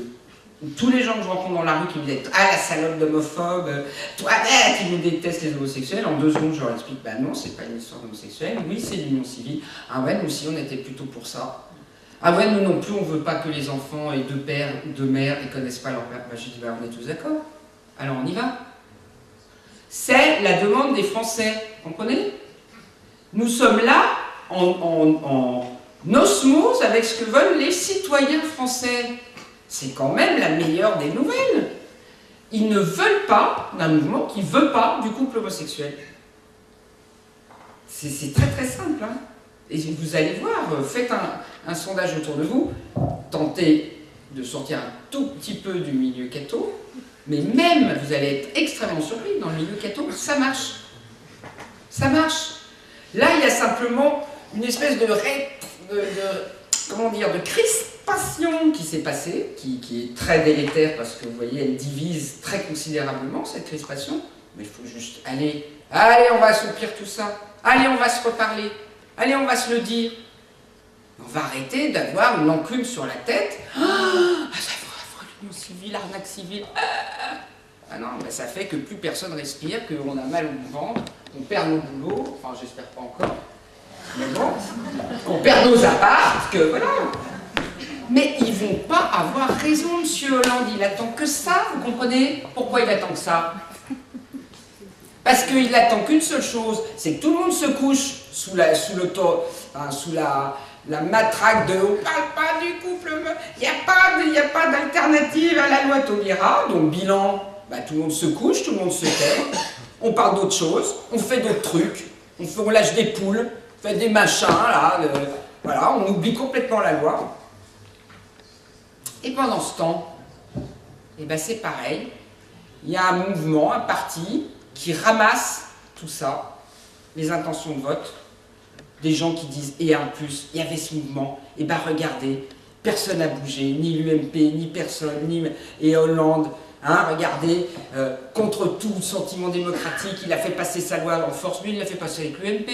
Speaker 2: tous les gens que je rencontre dans la rue qui me disent « Ah, la salope d'homophobe, toi, qui nous déteste les homosexuels », en 2 secondes, je leur explique « Bah non, c'est pas une histoire d'homosexuel. Oui, c'est l'union civile. Ah ouais, nous aussi, on était plutôt pour ça. Ah ouais, nous non plus, on veut pas que les enfants aient 2 pères, 2 mères et connaissent pas leur père. » Bah j'ai dit « Bah on est tous d'accord. Alors on y va. » C'est la demande des Français. Comprenez? Nous sommes là en osmose avec ce que veulent les citoyens français. C'est quand même la meilleure des nouvelles. Ils ne veulent pas d'un mouvement qui ne veut pas du couple homosexuel. C'est très très simple. Hein. Et vous allez voir, faites un sondage autour de vous, tentez de sortir un tout petit peu du milieu catho, mais même, vous allez être extrêmement surpris, dans le milieu catho, ça marche. Ça marche. Là, il y a simplement une espèce de crispation qui s'est passée, qui est très délétère parce que vous voyez, elle divise très considérablement cette crispation. Mais il faut juste allez, on va assouplir tout ça. Allez, on va se reparler. Allez, on va se le dire. On va arrêter d'avoir une enclume sur la tête. Ça va, l'union civile, arnaque civile. Ah non, ben ça fait que plus personne respire, qu'on a mal au ventre, qu'on perd nos boulots, enfin j'espère pas encore, mais bon, qu'on perd nos apparts, que voilà. Mais ils vont pas avoir raison, monsieur Hollande, il attend que ça, vous comprenez? Pourquoi il attend que ça? Parce qu'il attend qu'une seule chose, c'est que tout le monde se couche sous la matraque de « on parle pas du couple, il n'y a pas d'alternative à la loi Taubira », donc bilan, bah, tout le monde se couche, tout le monde se tait, on parle d'autre chose, on fait d'autres trucs, on lâche des poules, on fait des machins, là, voilà, on oublie complètement la loi. Et pendant ce temps, eh ben c'est pareil, il y a un mouvement, un parti qui ramasse tout ça, les intentions de vote, des gens qui disent « et en plus, il y avait ce mouvement, et ben regardez, personne n'a bougé, ni l'UMP, ni personne, et Hollande, hein, regardez, contre tout sentiment démocratique, il a fait passer sa loi en force, lui il l'a fait passer avec l'UMP,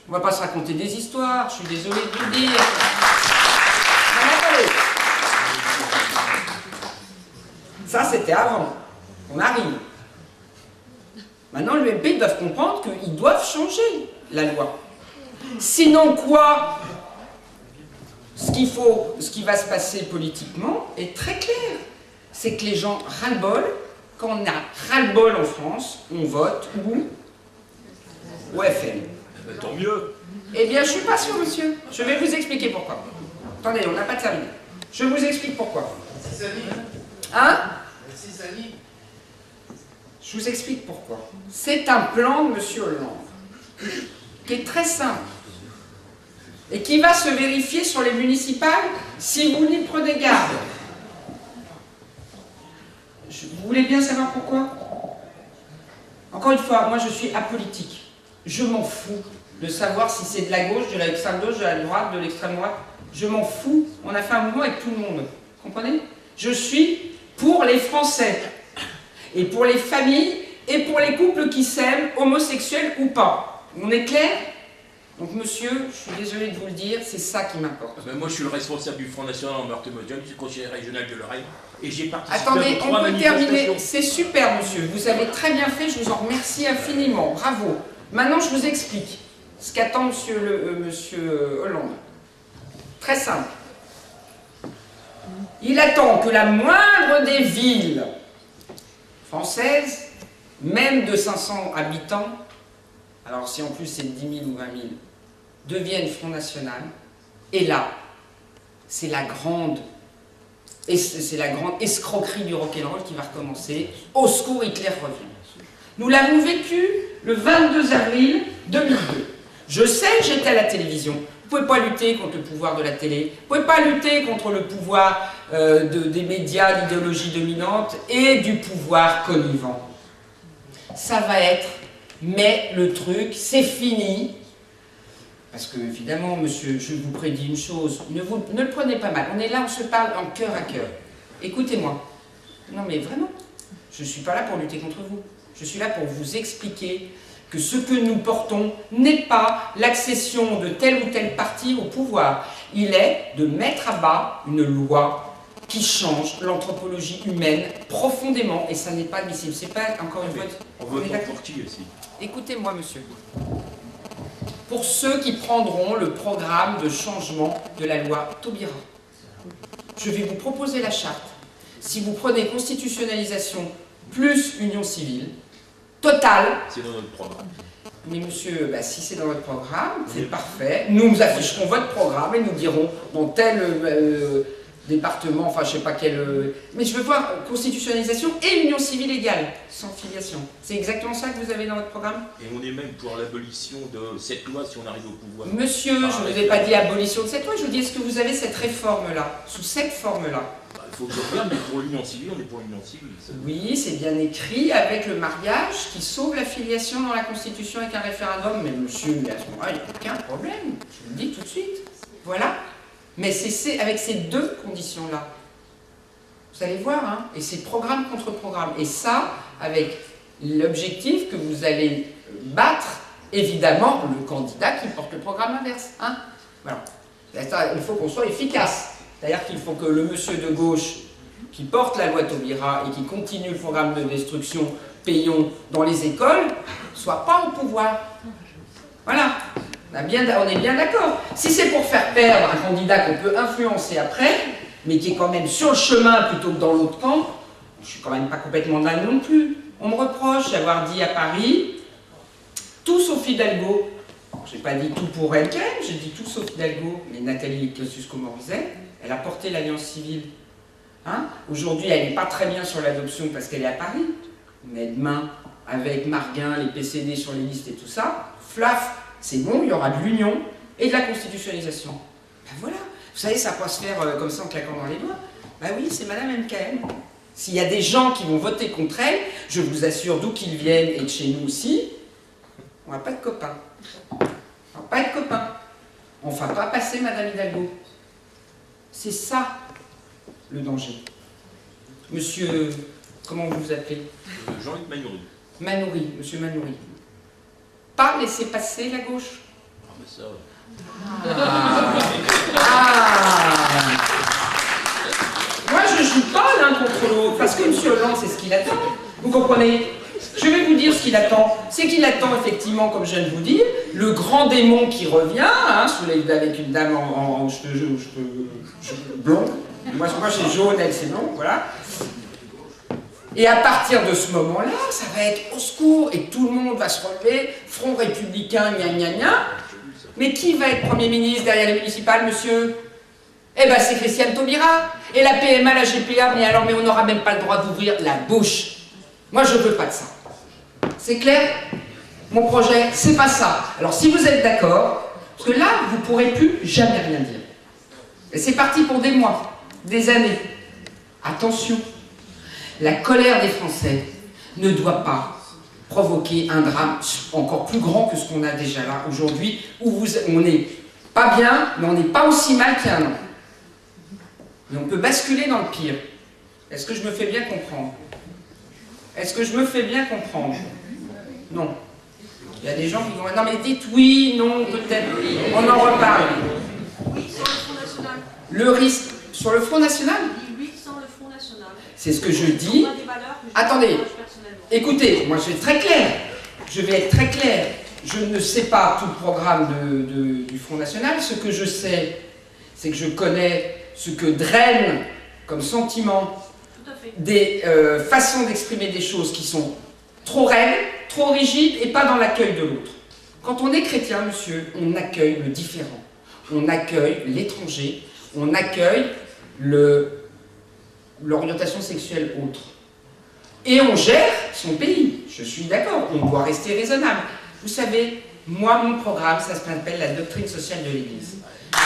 Speaker 2: on va pas se raconter des histoires, je suis désolé de vous le dire. » Ça c'était avant, on arrive. Maintenant, l'UMP doivent comprendre qu'ils doivent changer la loi. Sinon quoi? Ce qui va se passer politiquement est très clair. C'est que les gens ras-le-bol, quand on a ras-le-bol en France, on vote où? Au FN.
Speaker 3: Tant mieux.
Speaker 2: Eh bien, je ne suis pas sûr, monsieur. Je vais vous expliquer pourquoi. Attendez, on n'a pas terminé. Je vous explique pourquoi. Hein? Je vous explique pourquoi. C'est un plan de M. Hollande qui est très simple et qui va se vérifier sur les municipales si vous n'y prenez garde. Vous voulez bien savoir pourquoi? Encore une fois, moi je suis apolitique. Je m'en fous de savoir si c'est de la gauche, de l'extrême gauche, de la droite, de l'extrême droite. Je m'en fous. On a fait un mouvement avec tout le monde. Vous comprenez? Je suis pour les Français. Et pour les familles, et pour les couples qui s'aiment, homosexuels ou pas. On est clair? Donc monsieur, je suis désolé de vous le dire, c'est ça qui m'importe.
Speaker 3: Moi je suis le responsable du Front National en Meurthe-et-Moselle, du conseiller régional de Lorraine, et j'ai participé
Speaker 2: Attendez,
Speaker 3: à 3
Speaker 2: on peut terminer.
Speaker 3: manifestations.
Speaker 2: C'est super monsieur, vous avez très bien fait, je vous en remercie infiniment, bravo. Maintenant, je vous explique ce qu'attend monsieur Hollande. Très simple. Il attend que la moindre des villes françaises, même de 500 habitants, alors si en plus c'est 10 000 ou 20 000, deviennent Front National. Et là, c'est la grande escroquerie du rock'n'roll qui va recommencer. Au secours, Hitler revient. Nous l'avons vécu le 22 avril 2002. Je sais, j'étais à la télévision. Vous ne pouvez pas lutter contre le pouvoir de la télé. Vous ne pouvez pas lutter contre le pouvoir des médias, l'idéologie dominante et du pouvoir connivant. Ça va être, mais le truc, c'est fini. Parce que, évidemment, monsieur, je vous prédis une chose, ne le prenez pas mal. On est là, on se parle en cœur à cœur. Écoutez-moi. Non, mais vraiment, je ne suis pas là pour lutter contre vous. Je suis là pour vous expliquer que ce que nous portons n'est pas l'accession de tel ou tel parti au pouvoir. Il est de mettre à bas une loi qui change l'anthropologie humaine profondément, et ça n'est pas admissible. C'est pas, encore une fois...
Speaker 3: On veut pour qui aussi?
Speaker 2: Écoutez-moi, monsieur. Pour ceux qui prendront le programme de changement de la loi Taubira, je vais vous proposer la charte. Si vous prenez constitutionnalisation plus union civile, totale...
Speaker 3: C'est dans notre programme.
Speaker 2: Mais monsieur, bah, si c'est dans votre programme, c'est parfait. Nous afficherons votre programme et nous dirons dans tel département, enfin je sais pas quel... mais je veux voir constitutionnalisation et union civile égale, sans filiation. C'est exactement ça que vous avez dans votre programme?
Speaker 3: Et on est même pour l'abolition de cette loi si on arrive au pouvoir.
Speaker 2: Monsieur, je ne vous ai pas dit abolition de cette loi, je vous dis est-ce que vous avez cette réforme-là, sous cette forme-là?
Speaker 3: Il faut que je regarde, mais pour l'union civile, on est pour l'union civile.
Speaker 2: Oui, c'est bien écrit avec le mariage qui sauve la filiation dans la Constitution avec un référendum. Mais monsieur, mais à ce moment-là, il n'y a aucun problème. Je vous le dis tout de suite. Voilà. Mais c'est avec ces deux conditions-là. Vous allez voir, hein. Et c'est programme contre programme. Et ça, avec l'objectif que vous allez battre, évidemment, le candidat qui porte le programme inverse. Hein. Voilà. Il faut qu'on soit efficace. C'est-à-dire qu'il faut que le monsieur de gauche qui porte la loi Taubira et qui continue le programme de destruction payons dans les écoles ne soit pas au pouvoir. Voilà. On est bien d'accord. Si c'est pour faire perdre un candidat qu'on peut influencer après, mais qui est quand même sur le chemin plutôt que dans l'autre camp, je ne suis quand même pas complètement dingue non plus. On me reproche d'avoir dit à Paris, tout sauf Hidalgo. Je n'ai pas dit tout pour elle, j'ai dit tout sauf Hidalgo, mais Nathalie Kosciusko-Morizet, elle a porté l'Alliance civile. Hein? Aujourd'hui, elle n'est pas très bien sur l'adoption parce qu'elle est à Paris. Mais demain, avec Marguin, les PCD sur les listes et tout ça, flaf, c'est bon, il y aura de l'union et de la constitutionnalisation. Ben voilà. Vous savez, ça peut se faire comme ça en claquant dans les doigts. Ben oui, c'est Madame MKM. S'il y a des gens qui vont voter contre elle, je vous assure, d'où qu'ils viennent et de chez nous aussi, on va pas être copains. On va pas être copains. On ne va pas passer Madame Hidalgo. C'est ça, le danger. Monsieur, comment vous vous appelez?
Speaker 3: Jean-Luc Manoury.
Speaker 2: Manoury, monsieur Manoury. Pas laisser passer la gauche.
Speaker 3: Ah, mais ça...
Speaker 2: Moi, je ne joue pas l'un contre l'autre, parce que monsieur Hollande, c'est ce qu'il attend. Vous comprenez? Je vais vous dire ce qu'il attend. C'est qu'il attend effectivement, comme je viens de vous dire, le grand démon qui revient, hein, avec une dame en cheveux blonds. Moi, c'est jaune, elle, c'est blond, voilà. Et à partir de ce moment-là, ça va être au secours, et tout le monde va se relever, front républicain, gna gna gna. Mais qui va être Premier ministre derrière les municipales, monsieur? Eh ben, c'est Christiane Taubira. Et la PMA, la GPA, mais alors, mais on n'aura même pas le droit d'ouvrir la bouche. Moi, je veux pas de ça. C'est clair? Mon projet, c'est pas ça. Alors, si vous êtes d'accord, parce que là, vous pourrez plus jamais rien dire. Et c'est parti pour des mois, des années. Attention, la colère des Français ne doit pas provoquer un drame encore plus grand que ce qu'on a déjà là aujourd'hui, où on n'est pas bien, mais on n'est pas aussi mal qu'il y a un an. Mais on peut basculer dans le pire. Est-ce que je me fais bien comprendre? Est-ce que je me fais bien comprendre? Non. Il y a des gens qui vont... Non mais dites oui, non, peut-être. On en reparle.
Speaker 4: Oui, sur le Front National.
Speaker 2: Le risque... Sur le Front National?
Speaker 4: Oui, sans le Front National.
Speaker 2: C'est ce que je dis. Attendez. Écoutez, moi je vais être très clair. Je vais être très clair. je ne sais pas tout le programme du Front National. Ce que je sais, c'est que je connais ce que draine comme sentiment
Speaker 4: Tout à fait.
Speaker 2: des façons d'exprimer des choses qui sont trop raides, trop rigides et pas dans l'accueil de l'autre. Quand on est chrétien, monsieur, on accueille le différent, on accueille l'étranger, on accueille l'orientation sexuelle autre. Et on gère son pays, je suis d'accord, on doit rester raisonnable. Vous savez, moi, mon programme, ça s'appelle la doctrine sociale de l'Église. Ah,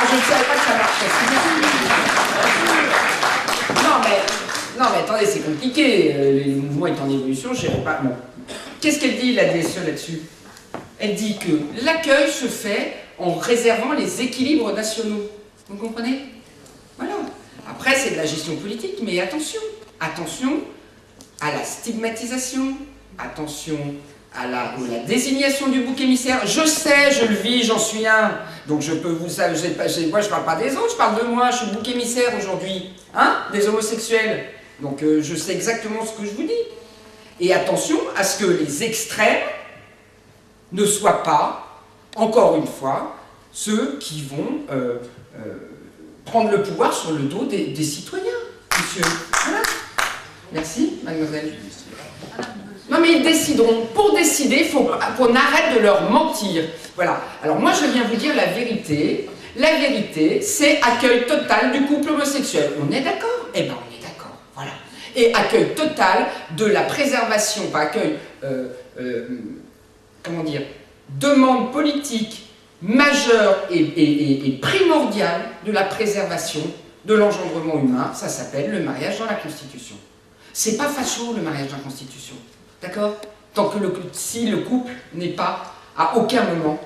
Speaker 2: je ne savais pas que ça marchait. Non, mais attendez, c'est compliqué. Le mouvement est en évolution, je ne sais pas. Bon. Qu'est-ce qu'elle dit, la DSE, là-dessus? Elle dit que l'accueil se fait en réservant les équilibres nationaux. Vous comprenez? Voilà. Après, c'est de la gestion politique, mais attention. Attention à la stigmatisation, attention à la désignation du bouc émissaire. Je sais, je le vis, j'en suis un. Donc je peux vous... moi, je parle pas des autres, je parle de moi. Je suis le bouc émissaire aujourd'hui, hein, des homosexuels. Donc je sais exactement ce que je vous dis. Et attention à ce que les extrêmes ne soient pas, encore une fois, ceux qui vont prendre le pouvoir sur le dos des citoyens, monsieur. Voilà. Merci, mademoiselle. Non mais ils décideront. Pour décider, il faut qu'on arrête de leur mentir. Voilà. Alors moi, je viens vous dire la vérité. La vérité, c'est accueil total du couple homosexuel. On est d'accord? Eh bien, on est d'accord. Voilà. Et accueil total de la préservation, pas accueil, comment dire, demande politique majeure et primordiale de la préservation de l'engendrement humain. Ça s'appelle le mariage dans la Constitution. C'est pas facho, le mariage dans la Constitution. D'accord? Tant que si le couple n'est pas, à aucun moment,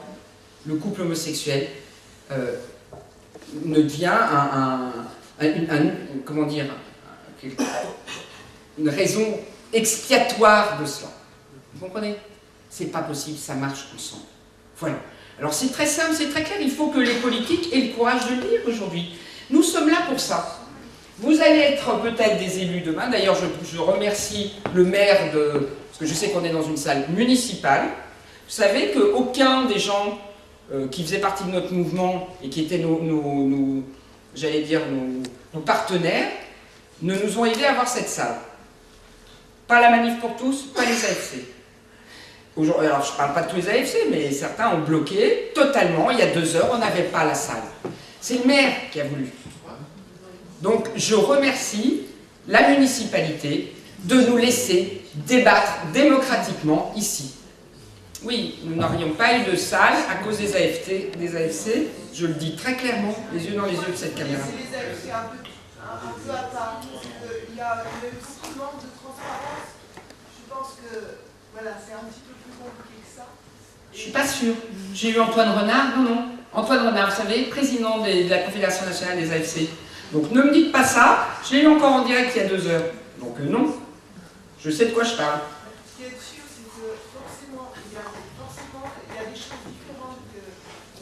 Speaker 2: le couple homosexuel ne devient comment dire, une raison expiatoire de cela. Vous comprenez? C'est pas possible, ça marche ensemble. Voilà. Alors c'est très simple, c'est très clair, il faut que les politiques aient le courage de le dire aujourd'hui. Nous sommes là pour ça. Vous allez être peut-être des élus demain, d'ailleurs je remercie le maire parce que je sais qu'on est dans une salle municipale. Vous savez qu'aucun des gens qui faisaient partie de notre mouvement et qui étaient j'allais dire, nos partenaires, ne nous ont aidés à avoir cette salle. Pas la Manif pour tous, pas les AFC. Alors je ne parle pas de tous les AFC, mais certains ont bloqué totalement. Il y a 2 heures, on n'avait pas la salle. C'est le maire qui a voulu. Donc je remercie la municipalité de nous laisser débattre démocratiquement ici. Oui, nous n'aurions pas eu de salle à cause des AFC, je le dis très clairement, les yeux dans les yeux de cette caméra.
Speaker 5: C'est les AFC un peu à part. Il y a eu beaucoup de manque de transparence. Je pense que voilà, c'est un petit peu plus compliqué que ça.
Speaker 2: Je suis pas sûre. J'ai eu Antoine Renard, non. Antoine Renard, vous savez, président de la Confédération nationale des AFC. Donc ne me dites pas ça, je l'ai eu encore en direct il y a 2 heures. Donc non, je sais de quoi je parle.
Speaker 5: Ce qui est sûr, c'est que forcément, il y a des choses différentes,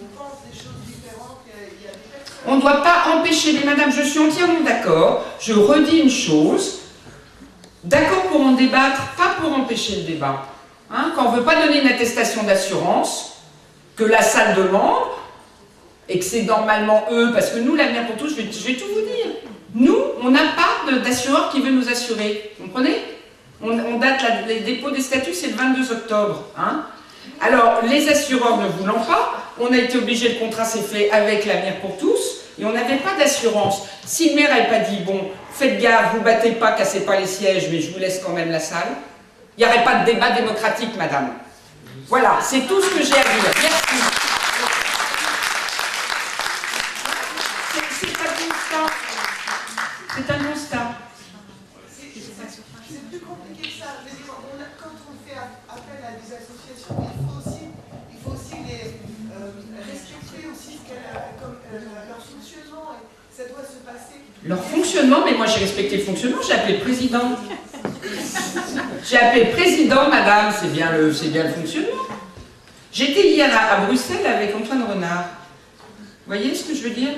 Speaker 5: on pense des choses différentes, il y a des personnes...
Speaker 2: On ne doit pas empêcher, mais madame, je suis entièrement d'accord, je redis une chose, d'accord pour en débattre, pas pour empêcher le débat. Hein, quand on ne veut pas donner une attestation d'assurance, que la salle demande, et que c'est normalement eux, parce que nous, l'avenir pour tous, je vais tout vous dire. Nous, on n'a pas d'assureur qui veut nous assurer. Vous comprenez? On date, les dépôts des statuts, c'est le 22 octobre. Hein. Alors, les assureurs ne voulant pas, on a été obligé, le contrat s'est fait avec l'avenir pour tous, et on n'avait pas d'assurance. Si le maire n'avait pas dit, bon, faites gaffe, vous battez pas, cassez pas les sièges, mais je vous laisse quand même la salle, il n'y aurait pas de débat démocratique, madame. Voilà, c'est tout ce que j'ai à dire. Merci. C'est un constat.
Speaker 5: C'est plus compliqué que ça. Je veux dire, quand on fait appel à des associations, il faut aussi les respecter aussi comme leur fonctionnement. Et ça doit se passer.
Speaker 2: Leur fonctionnement, mais moi j'ai respecté le fonctionnement, j'ai appelé le président. J'ai appelé le président, madame, c'est bien le fonctionnement. J'étais hier à Bruxelles avec Antoine Renard. Vous voyez ce que je veux dire?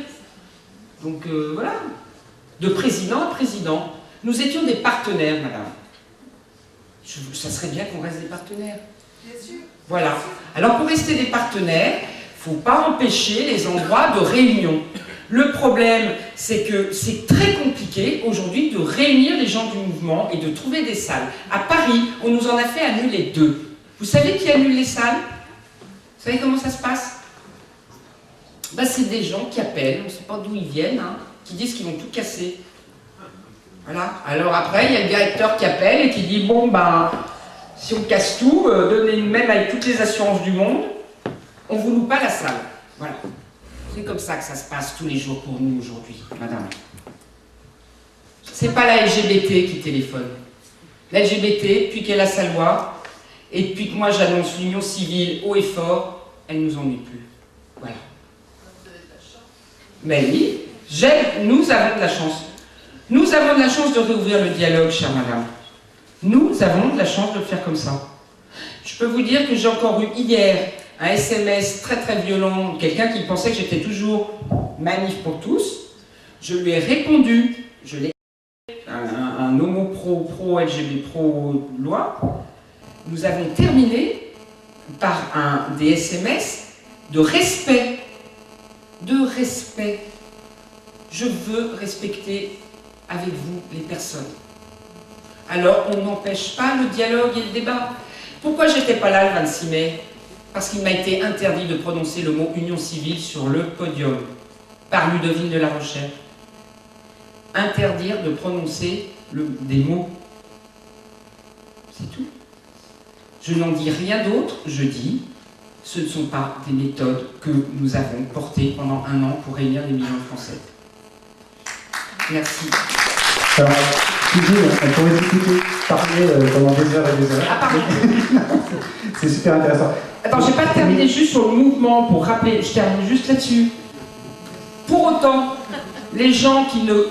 Speaker 2: Donc voilà. De président à président. Nous étions des partenaires, madame. ça serait bien qu'on reste des partenaires.
Speaker 5: Bien sûr.
Speaker 2: Voilà. Alors pour rester des partenaires, il ne faut pas empêcher les endroits de réunion. Le problème, c'est que c'est très compliqué aujourd'hui de réunir les gens du mouvement et de trouver des salles. À Paris, on nous en a fait annuler 2. Vous savez qui annule les salles? Vous savez comment ça se passe? Ben, c'est des gens qui appellent, on ne sait pas d'où ils viennent, hein, qui disent qu'ils vont tout casser. Voilà. Alors après, il y a le directeur qui appelle et qui dit, bon, ben, si on casse tout, donnez-nous même avec toutes les assurances du monde, on ne vous loue pas la salle. Voilà. C'est comme ça que ça se passe tous les jours pour nous aujourd'hui, madame. C'est pas la LGBT qui téléphone. La LGBT, depuis qu'elle a sa loi, et depuis que moi j'annonce l'union civile haut et fort, elle ne nous ennuie plus. Voilà. Mais oui, nous avons de la chance. Nous avons de la chance de réouvrir le dialogue, chère madame. Nous avons de la chance de le faire comme ça. Je peux vous dire que j'ai encore eu hier un SMS très très violent, quelqu'un qui pensait que j'étais toujours manif pour tous. Je lui ai répondu, je l'ai un homo pro LGBT pro loi. Nous avons terminé par des SMS de respect. De respect. Je veux respecter avec vous les personnes. Alors on n'empêche pas le dialogue et le débat. Pourquoi j'étais pas là le 26 mai? Parce qu'il m'a été interdit de prononcer le mot union civile sur le podium par Ludovine de la Rochère. Interdire de prononcer des mots. C'est tout. Je n'en dis rien d'autre, je dis, ce ne sont pas des méthodes que nous avons portées pendant 1 an pour réunir des millions de Français. Merci.
Speaker 1: Alors, toujours, on pourrait discuter, parler pendant des heures et des heures.
Speaker 2: Ah, pardon.
Speaker 1: C'est super intéressant.
Speaker 2: Attends, je n'ai pas terminé juste sur le mouvement pour rappeler, je termine juste là-dessus. Pour autant, les gens qui ne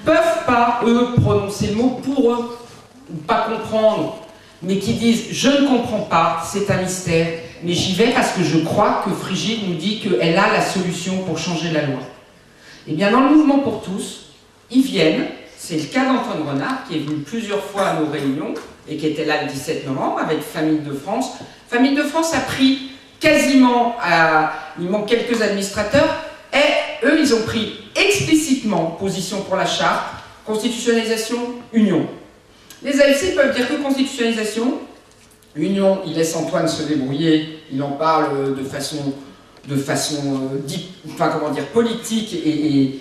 Speaker 2: peuvent pas, eux, prononcer le mot pour eux, ou pas comprendre, mais qui disent « je ne comprends pas, c'est un mystère, mais j'y vais parce que je crois que Frigide nous dit qu'elle a la solution pour changer la loi ». Eh bien, dans le mouvement pour tous, ils viennent, c'est le cas d'Antoine Renard, qui est venu plusieurs fois à nos réunions, et qui était là le 17 novembre, avec Famille de France. Famille de France a pris quasiment, il manque quelques administrateurs, et eux, ils ont pris explicitement position pour la charte, constitutionnalisation, union. Les AFC peuvent dire que constitutionnalisation, union, ils laissent Antoine se débrouiller, il en parle de façon politique et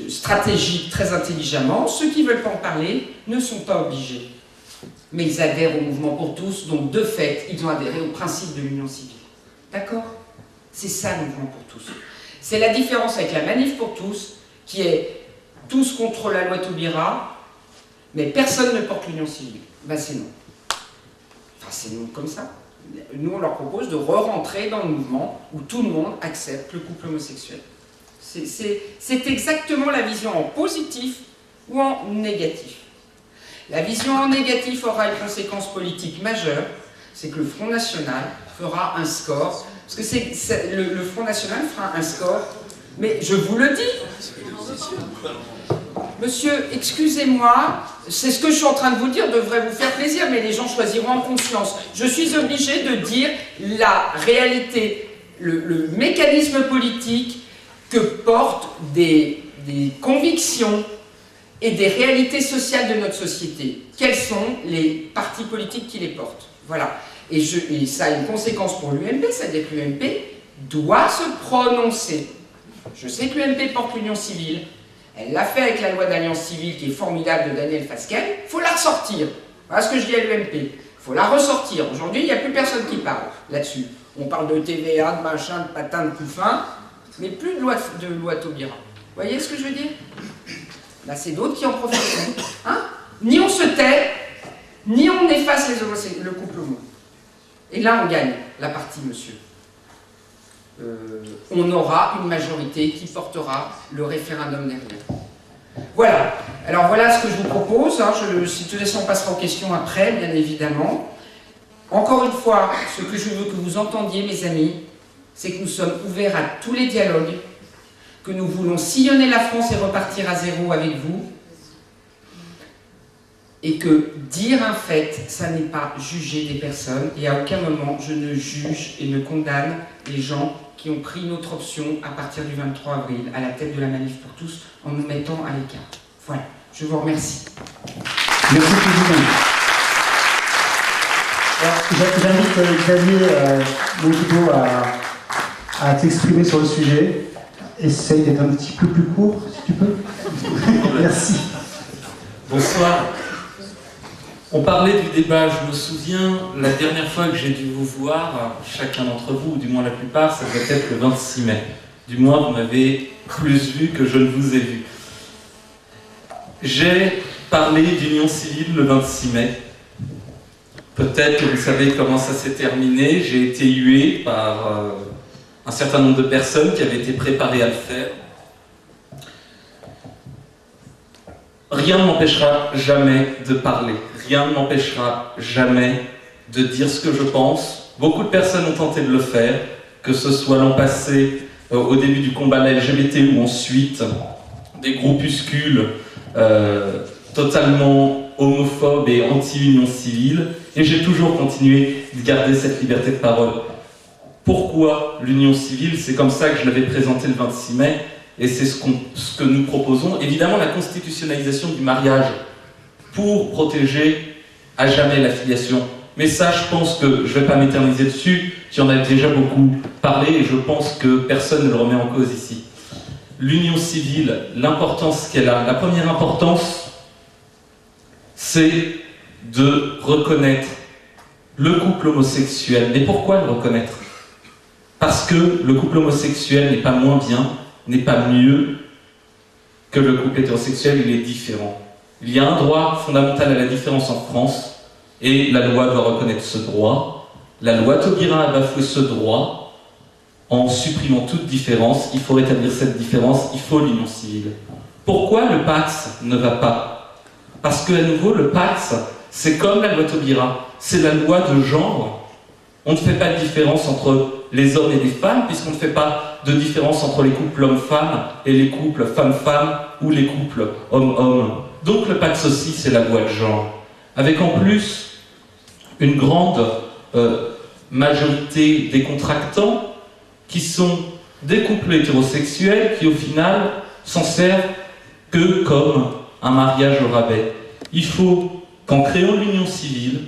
Speaker 2: stratégique très intelligemment. Ceux qui ne veulent pas en parler ne sont pas obligés. Mais ils adhèrent au mouvement pour tous, donc de fait, ils ont adhéré au principe de l'union civile. D'accord? C'est ça le mouvement pour tous. C'est la différence avec la manif pour tous, qui est tous contre la loi Taubira, mais personne ne porte l'union civile. Ben c'est non. Enfin, c'est non comme ça. Nous, on leur propose de re-rentrer dans le mouvement où tout le monde accepte le couple homosexuel. C'est exactement la vision en positif ou en négatif. La vision en négatif aura une conséquence politique majeure, c'est que le Front National fera un score, parce que le Front National fera un score, mais je vous le dis, monsieur, excusez-moi, c'est ce que je suis en train de vous dire, devrait vous faire plaisir, mais les gens choisiront en conscience. Je suis obligée de dire la réalité, le mécanisme politique que portent des convictions et des réalités sociales de notre société. Quels sont les partis politiques qui les portent? Voilà. Et ça a une conséquence pour l'UMP, c'est-à-dire que l'UMP doit se prononcer. Je sais que l'UMP porte l'union civile. Elle l'a fait avec la loi d'alliance civile qui est formidable de Daniel Fasquelle. Il faut la ressortir. Voilà ce que je dis à l'UMP. Il faut la ressortir. Aujourd'hui, il n'y a plus personne qui parle là-dessus. On parle de TVA, de machin, de patin, de couffin, mais plus de loi Taubira. Vous voyez ce que je veux dire? Là, c'est d'autres qui en profitent. Hein? Ni on se tait, ni on efface le couple homo. Et là, on gagne la partie, monsieur. On aura une majorité qui portera le référendum derrière. Voilà. Alors voilà ce que je vous propose. Hein. De toute façon, on passera aux questions après, bien évidemment. Encore une fois, ce que je veux que vous entendiez, mes amis, c'est que nous sommes ouverts à tous les dialogues, que nous voulons sillonner la France et repartir à zéro avec vous. et que dire un fait, ça n'est pas juger des personnes, et à aucun moment je ne juge et ne condamne les gens qui ont pris notre option à partir du 23 avril, à la tête de la Manif pour tous, en nous mettant à l'écart. Voilà, je vous remercie.
Speaker 1: Merci président. J'invite Xavier Montipo à t'exprimer sur le sujet. Essaye d'être un petit peu plus court, si tu peux. Merci.
Speaker 6: Bonsoir. On parlait du débat, je me souviens, la dernière fois que j'ai dû vous voir, chacun d'entre vous, ou du moins la plupart, ça devait être le 26 mai. Du moins, vous m'avez plus vu que je ne vous ai vu. J'ai parlé d'union civile le 26 mai. Peut-être que vous savez comment ça s'est terminé. J'ai été hué par un certain nombre de personnes qui avaient été préparées à le faire. Rien ne m'empêchera jamais de parler. Rien ne m'empêchera jamais de dire ce que je pense. Beaucoup de personnes ont tenté de le faire, que ce soit l'an passé, au début du combat LGBT, ou ensuite des groupuscules totalement homophobes et anti-union civile. Et j'ai toujours continué de garder cette liberté de parole. Pourquoi l'union civile? C'est comme ça que je l'avais présenté le 26 mai. Et c'est ce que nous proposons. Évidemment, la constitutionnalisation du mariage pour protéger à jamais la filiation. Mais ça, je pense que je ne vais pas m'éterniser dessus. Tu en as déjà beaucoup parlé et je pense que personne ne le remet en cause ici. L'union civile, l'importance qu'elle a, la première importance, c'est de reconnaître le couple homosexuel. Mais pourquoi le reconnaître? Parce que le couple homosexuel n'est pas moins bien, n'est pas mieux que le couple hétérosexuel, il est différent. Il y a un droit fondamental à la différence en France, et la loi doit reconnaître ce droit. La loi Taubira a bafoué ce droit en supprimant toute différence. Il faut rétablir cette différence, il faut l'union civile. Pourquoi le Pax ne va pas? Parce qu'à nouveau, le Pax, c'est comme la loi Taubira, c'est la loi de genre. On ne fait pas de différence entre les hommes et les femmes, puisqu'on ne fait pas de différence entre les couples hommes-femmes et les couples femmes-femmes ou les couples hommes-hommes. Donc le Pax aussi, c'est la loi de genre. Avec en plus une grande majorité des contractants qui sont des couples hétérosexuels qui au final s'en servent que comme un mariage au rabais. Il faut qu'en créant l'union civile,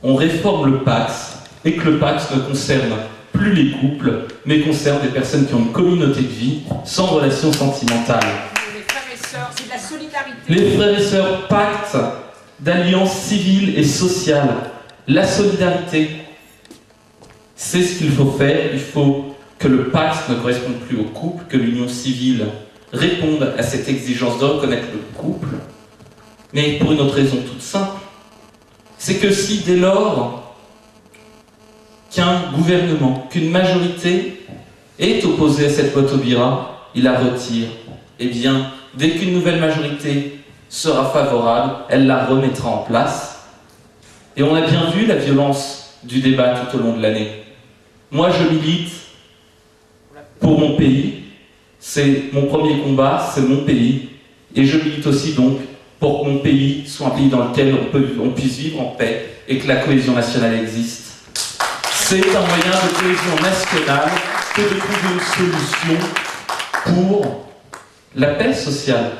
Speaker 6: on réforme le Pax et que le Pax ne concerne plus les couples, mais concerne des personnes qui ont une communauté de vie sans relation sentimentale.
Speaker 4: Les frères et sœurs, c'est de la solidarité.
Speaker 6: Les frères et sœurs, pacte d'alliance civile et sociale. La solidarité, c'est ce qu'il faut faire. Il faut que le pacte ne corresponde plus au couple, que l'union civile réponde à cette exigence de reconnaître le couple, mais pour une autre raison toute simple. C'est que si dès lors qu'un gouvernement, qu'une majorité est opposée à cette loi Taubira, il la retire. Eh bien, dès qu'une nouvelle majorité sera favorable, elle la remettra en place. Et on a bien vu la violence du débat tout au long de l'année. Moi, je milite pour mon pays. C'est mon premier combat, c'est mon pays. Et je milite aussi donc pour que mon pays soit un pays dans lequel on puisse vivre en paix et que la cohésion nationale existe. C'est un moyen de cohésion nationale que de trouver une solution pour la paix sociale.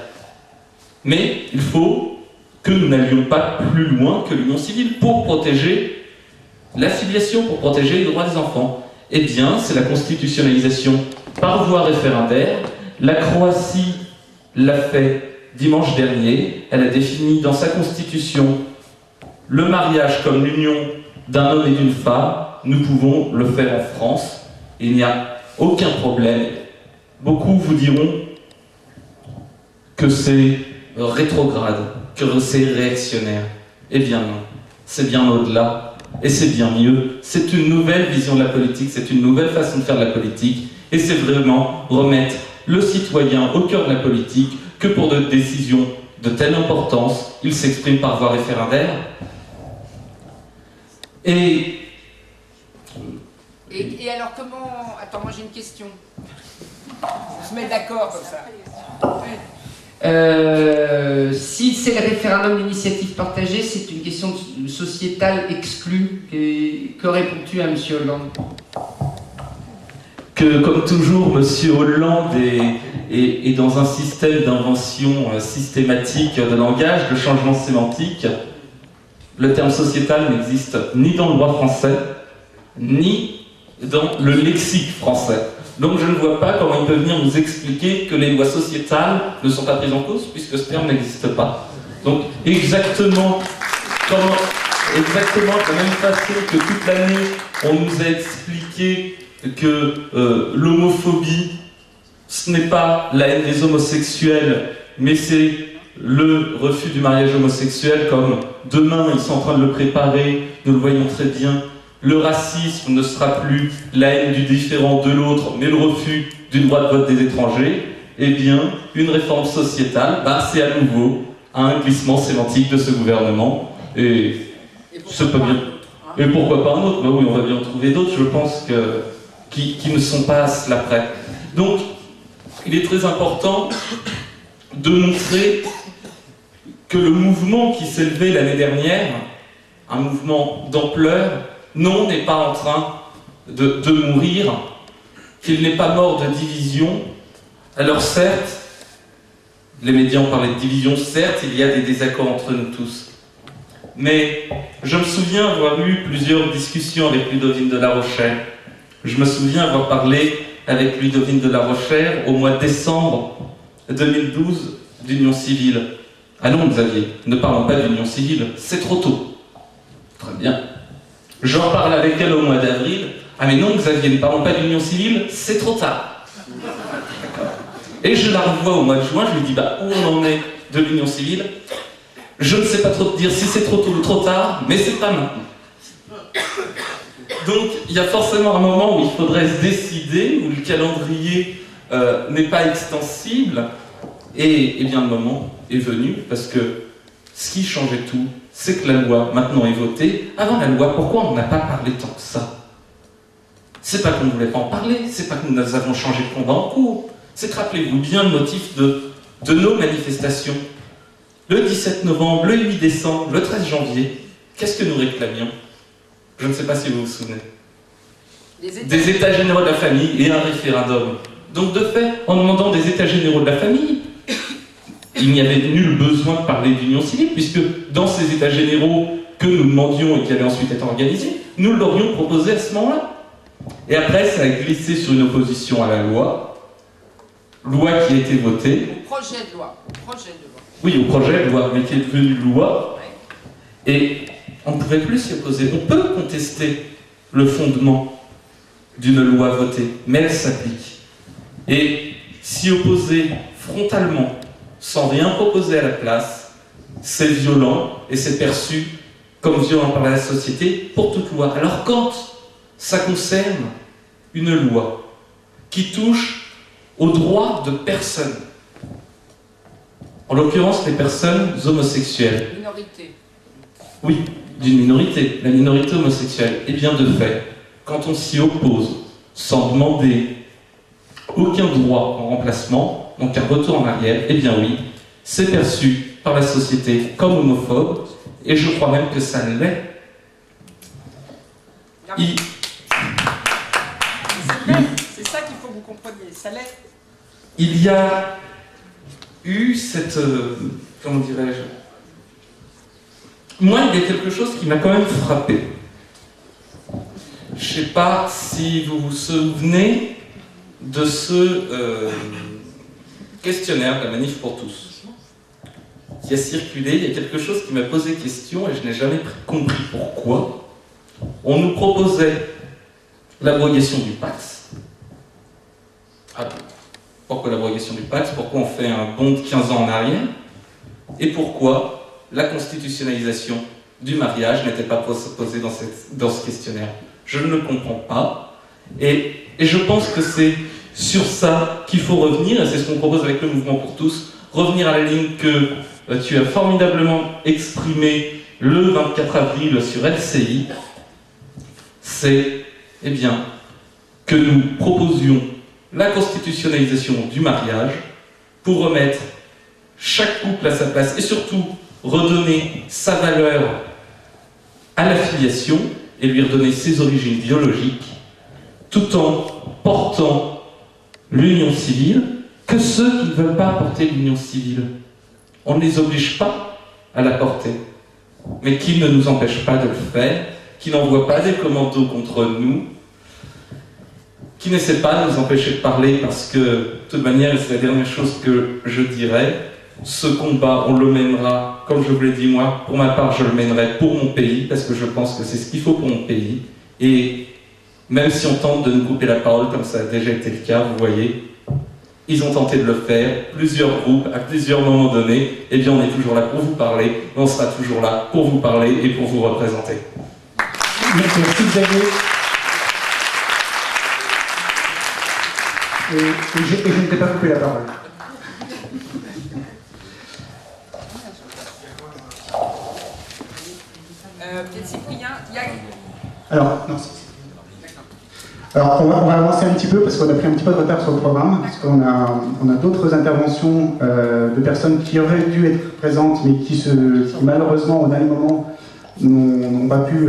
Speaker 6: Mais il faut que nous n'allions pas plus loin que l'union civile pour protéger la filiation, pour protéger les droits des enfants. Eh bien, c'est la constitutionnalisation par voie référendaire. La Croatie l'a fait dimanche dernier. Elle a défini dans sa constitution le mariage comme l'union d'un homme et d'une femme. Nous pouvons le faire en France. Il n'y a aucun problème. Beaucoup vous diront que c'est rétrograde, que c'est réactionnaire. Eh bien non, c'est bien au-delà. Et c'est bien mieux. C'est une nouvelle vision de la politique, c'est une nouvelle façon de faire de la politique. Et c'est vraiment remettre le citoyen au cœur de la politique, que pour des décisions de telle importance, il s'exprime par voie référendaire. Et
Speaker 2: alors comment... Attends, moi j'ai une question. On se met d'accord comme ça. Si c'est le référendum d'initiative partagée, c'est une question sociétale exclue. Que réponds-tu à M. Hollande?
Speaker 6: Que, comme toujours, M. Hollande est dans un système d'invention systématique de langage, de changement sémantique. Le terme sociétal n'existe ni dans le droit français, ni dans le lexique français. Donc je ne vois pas comment il peut venir nous expliquer que les lois sociétales ne sont pas prises en cause, puisque ce terme n'existe pas. Donc exactement de la même façon que toute l'année, on nous a expliqué que l'homophobie, ce n'est pas la haine des homosexuels, mais c'est le refus du mariage homosexuel, comme demain ils sont en train de le préparer, nous le voyons très bien. Le racisme ne sera plus la haine du différent de l'autre, mais le refus du droit de vote des étrangers. Eh bien, une réforme sociétale, c'est à nouveau un glissement sémantique de ce gouvernement. Et ce peut bien. Et pourquoi pas un autre? Oui, on va bien en trouver d'autres, je pense, qui ne sont pas à cela près. Donc, il est très important de montrer que le mouvement qui s'est levé l'année dernière, un mouvement d'ampleur, non, n'est pas en train de mourir, qu'il n'est pas mort de division. Alors certes, les médias ont parlé de division, certes, il y a des désaccords entre nous tous. Mais je me souviens avoir eu plusieurs discussions avec Ludovine de la Rochère. Je me souviens avoir parlé avec Ludovine de la Rochère au mois de décembre 2012 d'union civile. Ah non, Xavier, ne parlons pas d'union civile, c'est trop tôt. Très bien. J'en parle avec elle au mois d'avril. Ah mais non, Xavier, ne parlons pas d'union civile, c'est trop tard. D'accord. Et je la revois au mois de juin, je lui dis, où on en est de l'union civile? Je ne sais pas trop te dire si c'est trop tôt ou trop tard, mais c'est pas maintenant. Donc, il y a forcément un moment où il faudrait se décider, où le calendrier n'est pas extensible, et bien le moment est venu, parce que ce qui changeait tout, c'est que la loi, maintenant, est votée. Avant la loi, pourquoi on n'a pas parlé tant que ça? C'est pas qu'on ne voulait pas en parler, c'est pas que nous avons changé de combat en cours. C'est que, rappelez-vous bien le motif de nos manifestations. Le 17 novembre, le 8 décembre, le 13 janvier, qu'est-ce que nous réclamions? Je ne sais pas si vous vous souvenez. Des états généraux de la famille et un référendum. Donc de fait, en demandant des états généraux de la famille, il n'y avait nul besoin de parler d'union civile, puisque dans ces états généraux que nous demandions et qui allaient ensuite être organisés, nous l'aurions proposé à ce moment-là. Et après, ça a glissé sur une opposition à la loi qui a été votée.
Speaker 4: Au projet de loi.
Speaker 6: Oui, au projet de loi, mais qui est devenu loi. Ouais. Et on ne pouvait plus s'y opposer. On peut contester le fondement d'une loi votée, mais elle s'applique. Et s'y opposer frontalement, sans rien proposer à la place, c'est violent et c'est perçu comme violent par la société pour toute loi. Alors quand ça concerne une loi qui touche aux droits de personnes, en l'occurrence les personnes homosexuelles.
Speaker 4: Minorité.
Speaker 6: Oui, d'une minorité, la minorité homosexuelle. Et bien de fait, quand on s'y oppose sans demander aucun droit en remplacement, donc un retour en arrière, eh bien oui, c'est perçu par la société comme homophobe, et je crois même que ça l'est.
Speaker 4: C'est ça qu'il faut que vous compreniez, ça l'est.
Speaker 6: Il y a eu cette... comment dirais-je? Moi, il y a quelque chose qui m'a quand même frappé. Je ne sais pas si vous vous souvenez de ce questionnaire de la Manif pour tous qui a circulé. Il y a quelque chose qui m'a posé question et je n'ai jamais compris pourquoi. On nous proposait l'abrogation du Pacs. Pourquoi l'abrogation du Pacs? Pourquoi on fait un bond de 15 ans en arrière? Et pourquoi la constitutionnalisation du mariage n'était pas posée dans ce questionnaire? Je ne le comprends pas. Et je pense que c'est sur ça qu'il faut revenir, et c'est ce qu'on propose avec le Mouvement pour tous, revenir à la ligne que tu as formidablement exprimée le 24 avril sur LCI. C'est, eh bien, que nous proposions la constitutionnalisation du mariage pour remettre chaque couple à sa place, et surtout redonner sa valeur à la filiation et lui redonner ses origines biologiques, tout en portant l'union civile, que ceux qui ne veulent pas porter l'union civile. On ne les oblige pas à la porter, mais qu'ils ne nous empêchent pas de le faire, qui n'envoient pas des commandos contre nous, qui n'essaient pas de nous empêcher de parler, parce que, de toute manière, c'est la dernière chose que je dirais, ce combat, on le mènera, comme je vous l'ai dit moi, pour ma part, je le mènerai pour mon pays, parce que je pense que c'est ce qu'il faut pour mon pays, et même si on tente de nous couper la parole, comme ça a déjà été le cas, vous voyez, ils ont tenté de le faire, plusieurs groupes, à plusieurs moments donnés, et bien on est toujours là pour vous parler, on sera toujours là pour vous parler et pour vous représenter.
Speaker 1: Merci Xavier. Et je ne t'ai pas coupé la parole.
Speaker 4: Peut-être Cyprien,
Speaker 1: Alors, non, alors on va avancer un petit peu parce qu'on a pris un petit peu de retard sur le programme, parce qu'on a d'autres interventions de personnes qui auraient dû être présentes mais qui malheureusement au dernier moment n'ont pas pu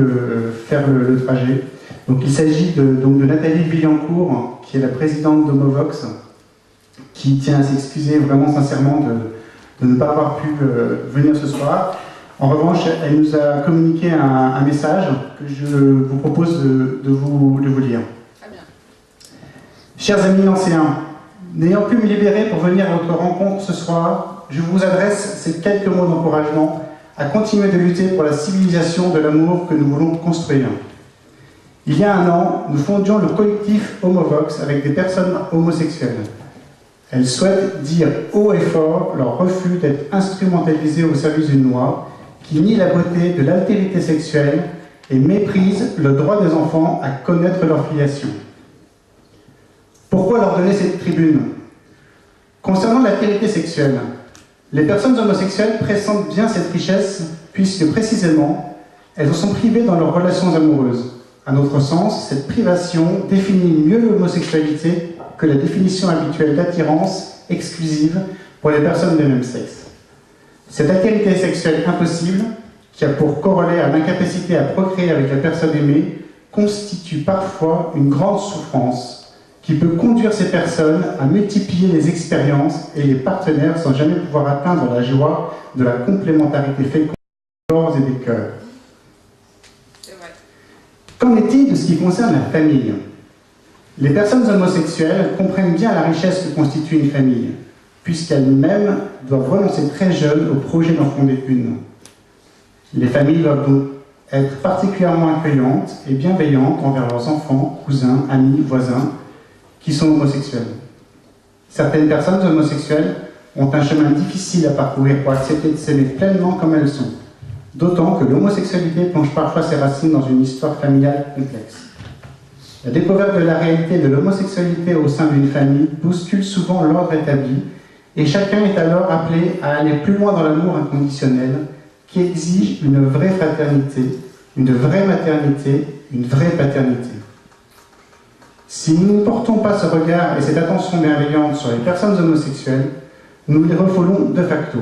Speaker 1: faire le trajet. Donc il s'agit de Nathalie Villancourt, qui est la présidente d'Homovox, qui tient à s'excuser vraiment sincèrement de ne pas avoir pu venir ce soir. En revanche, elle nous a communiqué un message que je vous propose de vous lire.
Speaker 4: très bien.
Speaker 1: Chers amis anciens, n'ayant pu me libérer pour venir à votre rencontre ce soir, je vous adresse ces quelques mots d'encouragement à continuer de lutter pour la civilisation de l'amour que nous voulons construire. Il y a un an, nous fondions le collectif Homovox avec des personnes homosexuelles. Elles souhaitent dire haut et fort leur refus d'être instrumentalisées au service d'une loi qui nie la beauté de l'altérité sexuelle et méprise le droit des enfants à connaître leur filiation. Pourquoi leur donner cette tribune? Concernant l'altérité sexuelle, les personnes homosexuelles pressentent bien cette richesse puisque précisément, elles en sont privées dans leurs relations amoureuses. À notre sens, cette privation définit mieux l'homosexualité que la définition habituelle d'attirance exclusive pour les personnes de même sexe. Cette altérité sexuelle impossible, qui a pour corollaire l'incapacité à procréer avec la personne aimée, constitue parfois une grande souffrance qui peut conduire ces personnes à multiplier les expériences et les partenaires sans jamais pouvoir atteindre la joie de la complémentarité féconde des corps et des cœurs.
Speaker 4: C'est vrai.
Speaker 1: Qu'en est-il de ce qui concerne la famille? Les personnes homosexuelles comprennent bien la richesse que constitue une famille, puisqu'elles-mêmes doivent renoncer très jeunes au projet d'en fonder une. Les familles doivent donc être particulièrement accueillantes et bienveillantes envers leurs enfants, cousins, amis, voisins, qui sont homosexuels. Certaines personnes homosexuelles ont un chemin difficile à parcourir pour accepter de s'aimer pleinement comme elles sont, d'autant que l'homosexualité plonge parfois ses racines dans une histoire familiale complexe. La découverte de la réalité de l'homosexualité au sein d'une famille bouscule souvent l'ordre établi, et chacun est alors appelé à aller plus loin dans l'amour inconditionnel qui exige une vraie fraternité, une vraie maternité, une vraie paternité. Si nous ne portons pas ce regard et cette attention bienveillante sur les personnes homosexuelles, nous les refoulons de facto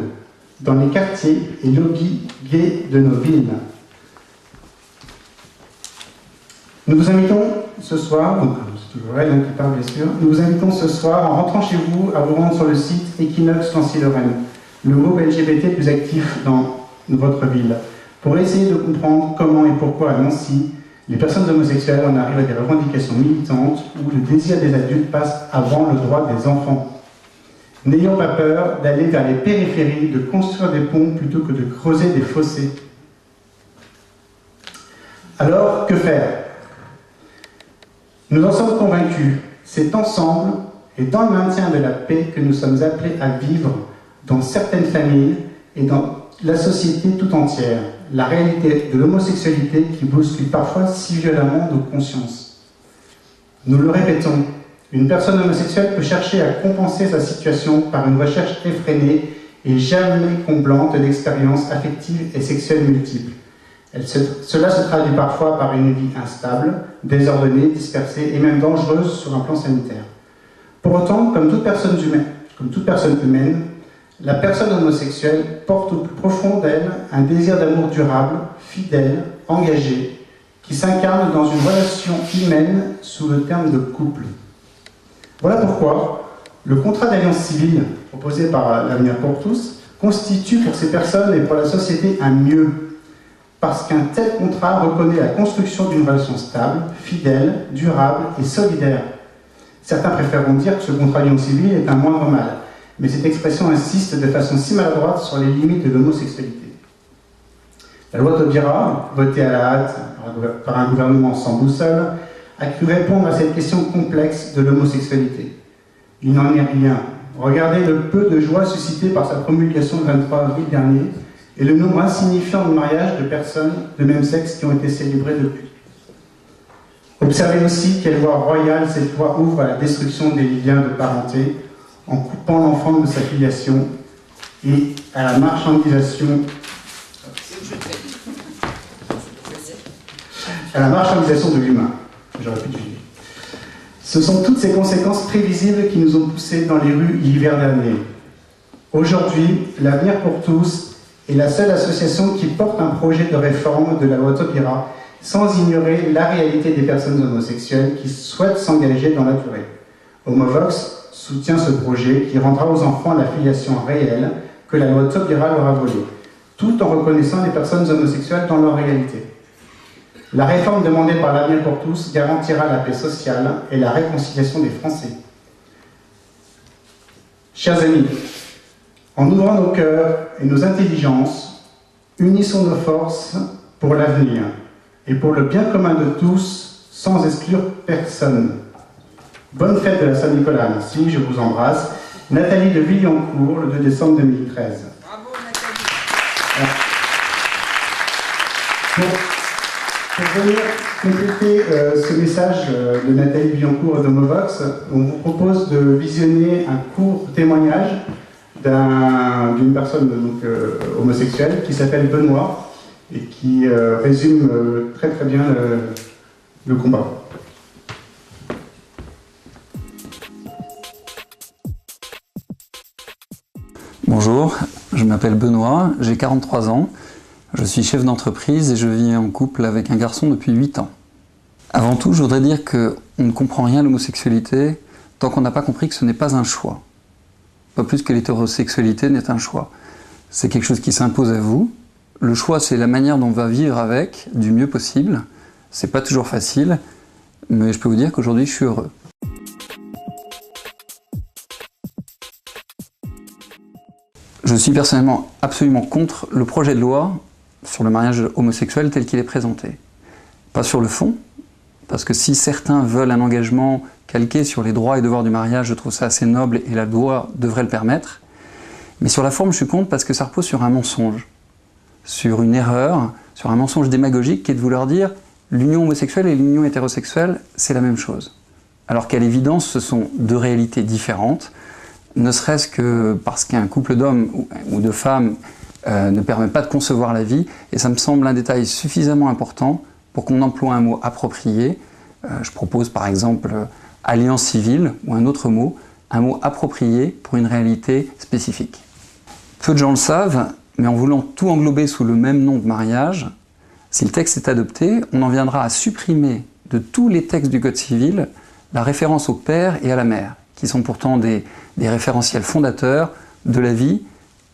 Speaker 1: dans les quartiers et lobbies gays de nos villes. Nous vous invitons ce soir, donc c'est toujours elle qui parle bien sûr, nous vous invitons ce soir, en rentrant chez vous, à vous rendre sur le site Equinox Nancy-Lorraine, le groupe LGBT plus actif dans votre ville, pour essayer de comprendre comment et pourquoi à Nancy, les personnes homosexuelles en arrivent à des revendications militantes où le désir des adultes passe avant le droit des enfants. N'ayons pas peur d'aller vers les périphéries, de construire des ponts plutôt que de creuser des fossés. Alors, que faire? Nous en sommes convaincus, c'est ensemble et dans le maintien de la paix que nous sommes appelés à vivre dans certaines familles et dans la société tout entière, la réalité de l'homosexualité qui bouscule parfois si violemment nos consciences. Nous le répétons, une personne homosexuelle peut chercher à compenser sa situation par une recherche effrénée et jamais comblante d'expériences affectives et sexuelles multiples. Cela se traduit parfois par une vie instable, désordonnée, dispersée et même dangereuse sur un plan sanitaire. Pour autant, comme toute personne humaine, La personne homosexuelle porte au plus profond d'elle un désir d'amour durable, fidèle, engagé, qui s'incarne dans une relation humaine sous le terme de couple. Voilà pourquoi le contrat d'alliance civile proposé par l'Avenir pour tous constitue pour ces personnes et pour la société un mieux, parce qu'un tel contrat reconnaît la construction d'une relation stable, fidèle, durable et solidaire. Certains préféreront dire que ce contrat d'alliance civile est un moindre mal, mais cette expression insiste de façon si maladroite sur les limites de l'homosexualité. La loi Taubira, votée à la hâte par un gouvernement sans boussole, a cru répondre à cette question complexe de l'homosexualité. Il n'en est rien. Regardez le peu de joie suscité par sa promulgation le 23 avril dernier et le nombre insignifiant de mariages de personnes de même sexe qui ont été célébrés depuis. Observez aussi quelle voie royale cette loi ouvre à la destruction des liens de parenté en coupant l'enfant de sa filiation et à la marchandisation de l'humain. J'aurais pu deviner. Ce sont toutes ces conséquences prévisibles qui nous ont poussés dans les rues l'hiver dernier. Aujourd'hui, l'Avenir pour tous est la seule association qui porte un projet de réforme de la loi Taubira sans ignorer la réalité des personnes homosexuelles qui souhaitent s'engager dans la durée. Homovox soutient ce projet qui rendra aux enfants la filiation réelle que la loi Taubira leur a volée, tout en reconnaissant les personnes homosexuelles dans leur réalité. La réforme demandée par l'Avenir pour tous garantira la paix sociale et la réconciliation des Français. Chers amis, en ouvrant nos cœurs et nos intelligences, unissons nos forces pour l'avenir et pour le bien commun de tous, sans exclure personne. Bonne fête de la Saint-Nicolas, merci, je vous embrasse. Nathalie de Villancourt, le 2 décembre 2013.
Speaker 4: Bravo Nathalie.
Speaker 1: Pour venir compléter ce message de Nathalie Villancourt d'Homovox, on vous propose de visionner un court témoignage d'une personne donc, homosexuelle qui s'appelle Benoît et qui résume très très bien le combat.
Speaker 7: Bonjour, je m'appelle Benoît, j'ai 43 ans. Je suis chef d'entreprise et je vis en couple avec un garçon depuis 8 ans. Avant tout, je voudrais dire qu'on ne comprend rien à l'homosexualité tant qu'on n'a pas compris que ce n'est pas un choix. Pas plus que l'hétérosexualité n'est un choix. C'est quelque chose qui s'impose à vous. Le choix, c'est la manière dont on va vivre avec du mieux possible. C'est pas toujours facile, mais je peux vous dire qu'aujourd'hui, je suis heureux. Je suis personnellement absolument contre le projet de loi sur le mariage homosexuel tel qu'il est présenté. Pas sur le fond, parce que si certains veulent un engagement calqué sur les droits et devoirs du mariage, je trouve ça assez noble et la loi devrait le permettre. Mais sur la forme, je suis contre parce que ça repose sur un mensonge, sur une erreur, sur un mensonge démagogique qui est de vouloir dire l'union homosexuelle et l'union hétérosexuelle, c'est la même chose. Alors qu'à l'évidence, ce sont deux réalités différentes, ne serait-ce que parce qu'un couple d'hommes ou de femmes ne permet pas de concevoir la vie, et ça me semble un détail suffisamment important pour qu'on emploie un mot approprié. Je propose par exemple alliance civile ou un autre mot, un mot approprié pour une réalité spécifique. Peu de gens le savent, mais en voulant tout englober sous le même nom de mariage, si le texte est adopté, on en viendra à supprimer de tous les textes du Code civil la référence au père et à la mère, qui sont pourtant des référentiels fondateurs de la vie,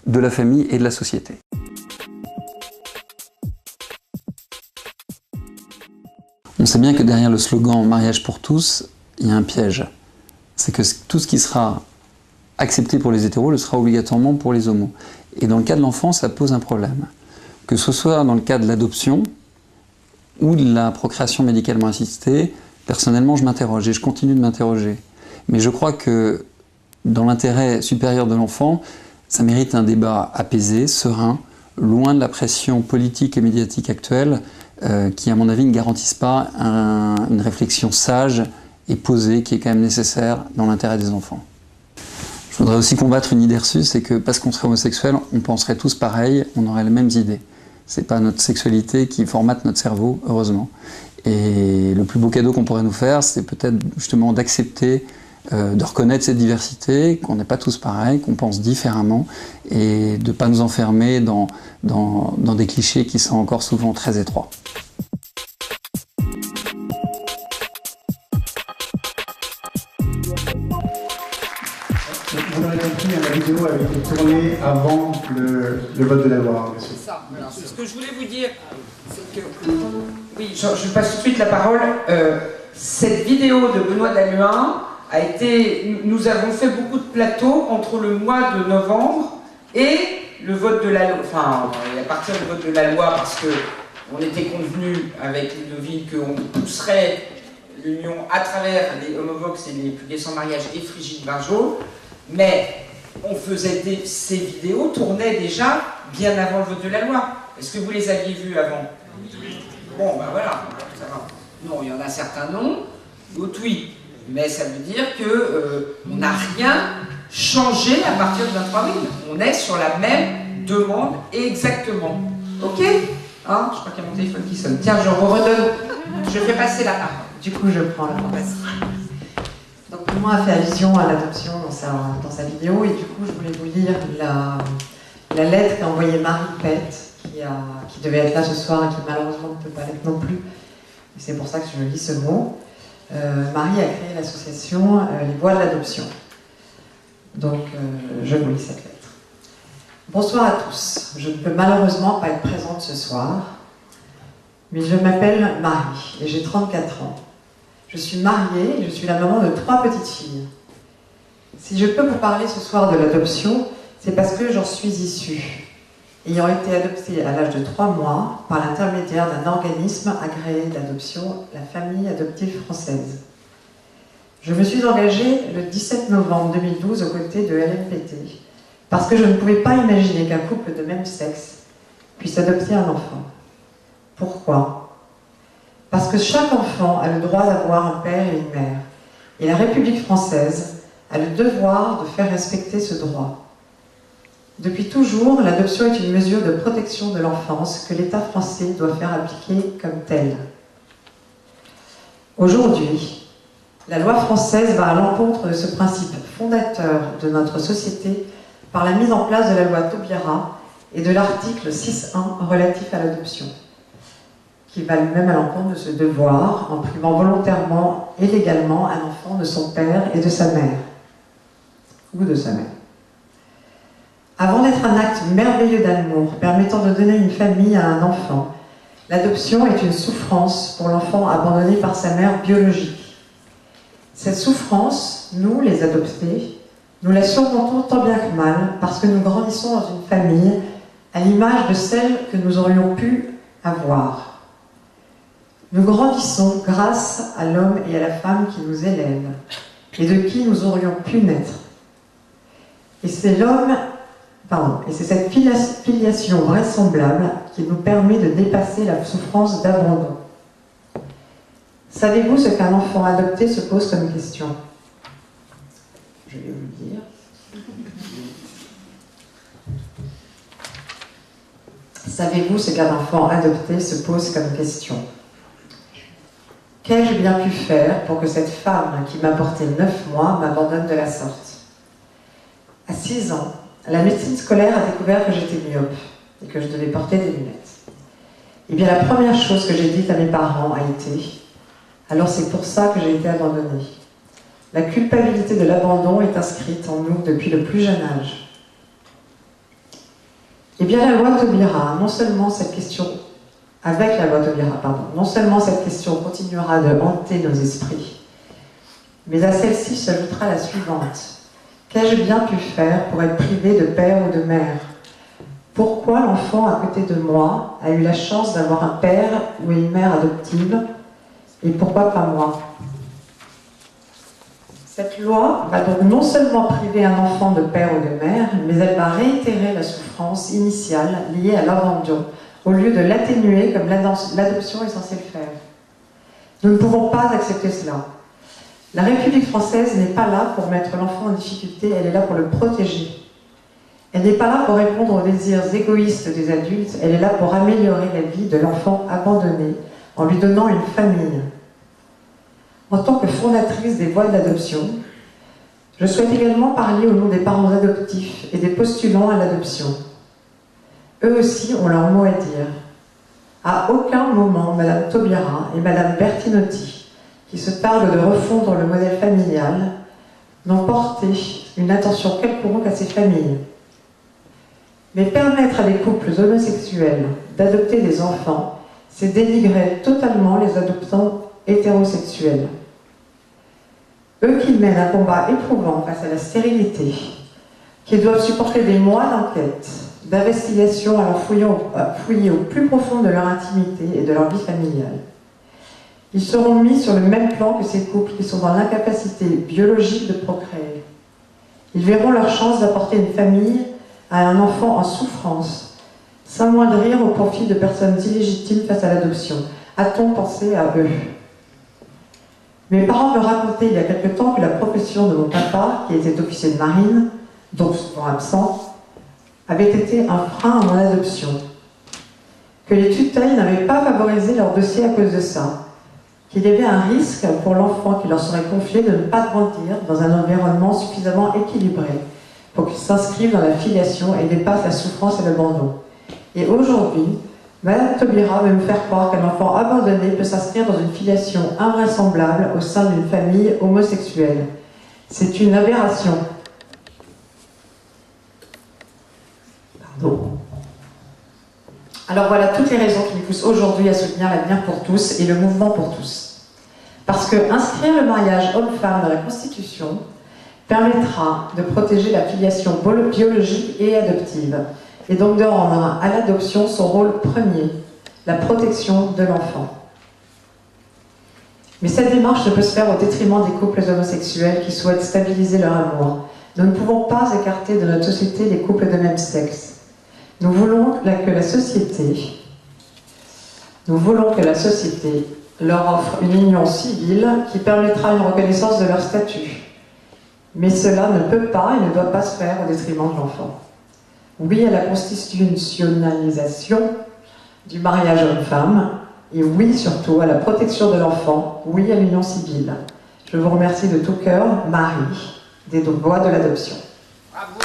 Speaker 7: de la famille et de la société. On sait bien que derrière le slogan « mariage pour tous », il y a un piège. C'est que tout ce qui sera accepté pour les hétéros le sera obligatoirement pour les homos. Et dans le cas de l'enfant, ça pose un problème. Que ce soit dans le cas de l'adoption ou de la procréation médicalement assistée, personnellement, je m'interroge et je continue de m'interroger. Mais je crois que dans l'intérêt supérieur de l'enfant, ça mérite un débat apaisé, serein, loin de la pression politique et médiatique actuelle qui, à mon avis, ne garantissent pas une réflexion sage et posée qui est quand même nécessaire dans l'intérêt des enfants. Je voudrais aussi combattre une idée reçue, c'est que parce qu'on serait homosexuel, on penserait tous pareil, on aurait les mêmes idées. C'est pas notre sexualité qui formate notre cerveau, heureusement. Et le plus beau cadeau qu'on pourrait nous faire, c'est peut-être justement d'accepter de reconnaître cette diversité, qu'on n'est pas tous pareils, qu'on pense différemment, et de ne pas nous enfermer dans des clichés qui sont encore souvent très étroits.
Speaker 1: Vous l'aurez compris, la vidéo a été tournée avant le vote de la loi.
Speaker 2: C'est ça. Alors, ce que je voulais vous dire, c'est que... Oui, je passe tout de suite la parole. Cette vidéo de Benoît Dalluin a été... Nous avons fait beaucoup de plateaux entre le mois de novembre et le vote de la loi. Enfin, à partir du vote de la loi, parce qu'on était convenu avec Ludovine qu'on pousserait l'union à travers les homovox et les plus gays sans mariage et Frigide Barjot. Mais on faisait ces vidéos tournaient déjà bien avant le vote de la loi. Est-ce que vous les aviez vues avant? Bon, ben voilà, ça va. Non, il y en a certains non, d'autres oui. Mais ça veut dire qu'on n'a rien changé à partir du 23 avril. On est sur la même demande exactement. Ok? Hein, je crois qu'il y a mon téléphone qui sonne. Tiens, je redonne. Je vais passer la parole.
Speaker 8: Du coup, je prends la parole. Donc, Benoît a fait allusion à l'adoption dans sa vidéo, et du coup, je voulais vous lire la lettre qu'a envoyée Marie Pett, qui devait être là ce soir et qui malheureusement ne peut pas l'être non plus. C'est pour ça que je lis ce mot. Marie a créé l'association Les Voix de l'Adoption. Donc, je vous lis cette lettre. Bonsoir à tous. Je ne peux malheureusement pas être présente ce soir, mais je m'appelle Marie et j'ai 34 ans. Je suis mariée et je suis la maman de 3 petites filles. Si je peux vous parler ce soir de l'adoption, c'est parce que j'en suis issue, ayant été adoptée à l'âge de 3 mois par l'intermédiaire d'un organisme agréé d'adoption, la Famille Adoptive Française. Je me suis engagée le 17 novembre 2012 aux côtés de LMPT, parce que je ne pouvais pas imaginer qu'un couple de même sexe puisse adopter un enfant. Pourquoi ? Parce que chaque enfant a le droit d'avoir un père et une mère, et la République française a le devoir de faire respecter ce droit. Depuis toujours, l'adoption est une mesure de protection de l'enfance que l'État français doit faire appliquer comme telle. Aujourd'hui, la loi française va à l'encontre de ce principe fondateur de notre société par la mise en place de la loi Taubira et de l'article 6.1 relatif à l'adoption, qui va lui-même à l'encontre de ce devoir en privant volontairement et légalement un enfant de son père et de sa mère, ou de sa mère. Avant d'être un acte merveilleux d'amour permettant de donner une famille à un enfant, l'adoption est une souffrance pour l'enfant abandonné par sa mère biologique. Cette souffrance, nous, les adoptés, nous la surmontons tant bien que mal parce que nous grandissons dans une famille à l'image de celle que nous aurions pu avoir. Nous grandissons grâce à l'homme et à la femme qui nous élèvent et de qui nous aurions pu naître. Et c'est cette filiation vraisemblable qui nous permet de dépasser la souffrance d'abandon. Savez-vous ce qu'un enfant adopté se pose comme question ? Je vais vous le dire. Savez-vous ce qu'un enfant adopté se pose comme question ? Qu'ai-je bien pu faire pour que cette femme qui m'a porté 9 mois m'abandonne de la sorte ? À 6 ans, la médecine scolaire a découvert que j'étais myope et que je devais porter des lunettes. Eh bien, la première chose que j'ai dite à mes parents a été « Alors c'est pour ça que j'ai été abandonnée ». La culpabilité de l'abandon est inscrite en nous depuis le plus jeune âge. Eh bien, la loi Taubira, non seulement cette question continuera de hanter nos esprits, mais à celle-ci s'ajoutera la suivante. Qu'ai-je bien pu faire pour être privé de père ou de mère ? Pourquoi l'enfant à côté de moi a eu la chance d'avoir un père ou une mère adoptive, et pourquoi pas moi ? Cette loi va donc non seulement priver un enfant de père ou de mère, mais elle va réitérer la souffrance initiale liée à l'abandon, au lieu de l'atténuer comme l'adoption est censée le faire. Nous ne pouvons pas accepter cela. La République française n'est pas là pour mettre l'enfant en difficulté, elle est là pour le protéger. Elle n'est pas là pour répondre aux désirs égoïstes des adultes, elle est là pour améliorer la vie de l'enfant abandonné, en lui donnant une famille. En tant que fondatrice des voies de l'adoption, Je souhaite également parler au nom des parents adoptifs et des postulants à l'adoption. Eux aussi ont leur mot à dire. À aucun moment, Madame Taubira et Madame Bertinotti, qui se targuent de refondre le modèle familial, n'ont porté une attention quelconque à ces familles. Mais permettre à des couples homosexuels d'adopter des enfants, c'est dénigrer totalement les adoptants hétérosexuels. Eux qui mènent un combat éprouvant face à la stérilité, qui doivent supporter des mois d'enquête, d'investigation allant fouiller au plus profond de leur intimité et de leur vie familiale. Ils seront mis sur le même plan que ces couples qui sont dans l'incapacité biologique de procréer. Ils verront leur chance d'apporter une famille à un enfant en souffrance, s'amoindrir au profit de personnes illégitimes face à l'adoption. A-t-on pensé à eux? Mes parents me racontaient il y a quelque temps que la profession de mon papa, qui était officier de marine, donc souvent absent, avait été un frein à mon adoption. Que les tutelles n'avaient pas favorisé leur dossier à cause de ça. Qu'il y avait un risque pour l'enfant qui leur serait confié de ne pas grandir dans un environnement suffisamment équilibré pour qu'il s'inscrive dans la filiation et dépasse la souffrance et l'abandon. Et aujourd'hui, Madame Taubira veut me faire croire qu'un enfant abandonné peut s'inscrire dans une filiation invraisemblable au sein d'une famille homosexuelle. C'est une aberration. Pardon. Alors voilà toutes les raisons qui me poussent aujourd'hui à soutenir l'avenir pour tous et le mouvement pour tous. Parce que inscrire le mariage homme-femme dans la Constitution permettra de protéger la filiation biologique et adoptive, et donc de rendre à l'adoption son rôle premier, la protection de l'enfant. Mais cette démarche ne peut se faire au détriment des couples homosexuels qui souhaitent stabiliser leur amour. Nous ne pouvons pas écarter de notre société les couples de même sexe. Nous voulons que la société leur offre une union civile qui permettra une reconnaissance de leur statut. Mais cela ne peut pas et ne doit pas se faire au détriment de l'enfant. Oui à la constitutionnalisation du mariage homme-femme, et oui surtout à la protection de l'enfant, oui à l'union civile. Je vous remercie de tout cœur, Marie, des voix de l'adoption.
Speaker 2: Bravo.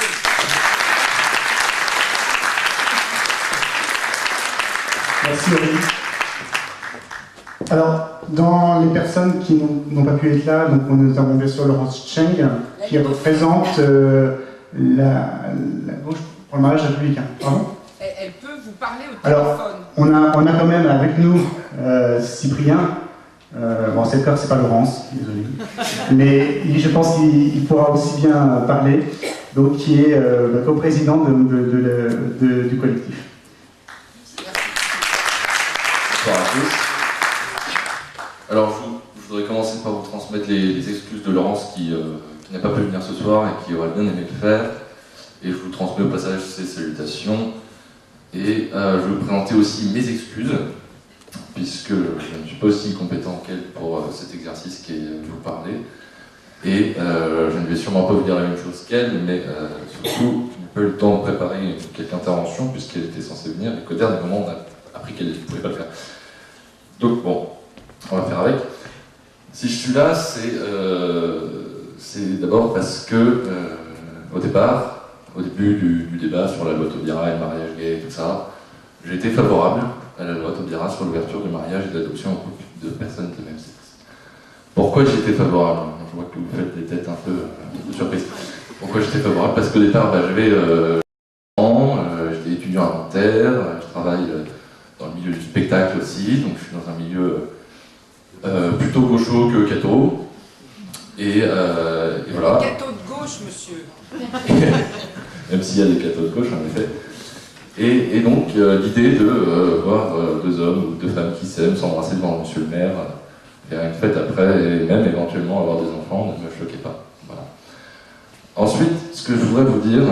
Speaker 1: Merci Aurélie. Alors, dans les personnes qui n'ont pas pu être là, donc nous avons bien sûr Laurence Cheng, qui représente la gauche pour le mariage républicain. Pardon ?
Speaker 2: Elle peut vous parler au
Speaker 1: Alors,
Speaker 2: téléphone.
Speaker 1: on a quand même avec nous Cyprien. Bon, c'est clair que c'est pas Laurence, désolé. Mais je pense qu'il pourra aussi bien parler, donc qui est le coprésident du collectif.
Speaker 9: Bonsoir à tous. Alors, je voudrais commencer par vous transmettre les excuses de Laurence qui n'a pas pu venir ce soir et qui aurait bien aimé le faire. Et je vous transmets au passage ses salutations. Et je vais vous présenter aussi mes excuses, puisque je ne suis pas aussi compétent qu'elle pour cet exercice qui est de vous parler. Et je ne vais sûrement pas vous dire la même chose qu'elle, mais surtout, je n'ai pas eu le temps de préparer quelques interventions, puisqu'elle était censée venir, et qu'au dernier moment, on a appris qu'elle ne pouvait pas le faire. Donc bon, on va faire avec. Si je suis là, c'est d'abord parce que, au début du débat sur la loi Taubira et le mariage gay et tout ça, j'ai été favorable à la loi Taubira sur l'ouverture du mariage et de l'adoption de personnes de même sexe. Pourquoi j'étais favorable? Je vois que vous faites des têtes un peu surprises. Pourquoi j'étais favorable? Parce qu'au départ, j'avais j'étais étudiant à Nanterre, je travaille dans le milieu du spectacle aussi, donc je suis dans un milieu plutôt gaucho que catho. Et voilà.
Speaker 2: Catho de gauche, monsieur.
Speaker 9: Même s'il y a des cathos de gauche, en effet. Et donc, l'idée de voir deux hommes ou deux femmes qui s'aiment s'embrasser devant monsieur le maire, faire une fête après, et même éventuellement avoir des enfants, ne me choquait pas. Voilà. Ensuite, ce que je voudrais vous dire,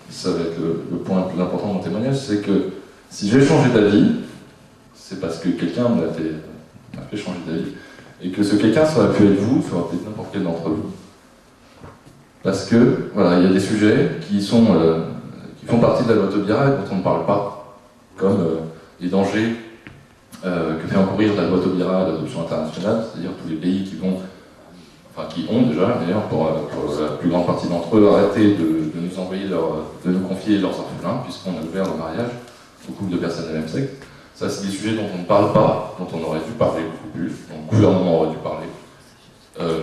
Speaker 9: ça va être le point le plus important de mon témoignage, c'est que si j'ai changé d'avis, c'est parce que quelqu'un m'a fait changer d'avis. Et que ce quelqu'un, ça aurait pu être vous, ça aurait pu être n'importe quel d'entre vous. Parce que, voilà, il y a des sujets qui font partie de la loi Taubira et dont on ne parle pas, comme les dangers que fait encourir la loi Taubira à l'adoption internationale, c'est-à-dire tous les pays qui vont enfin qui ont déjà d'ailleurs pour la plus grande partie d'entre eux, arrêté de nous envoyer de nous confier leurs orphelins, puisqu'on a ouvert le mariage aux couples de personnes de même sexe. Ça, c'est des sujets dont on ne parle pas, dont on aurait dû parler beaucoup plus, dont le gouvernement aurait dû parler.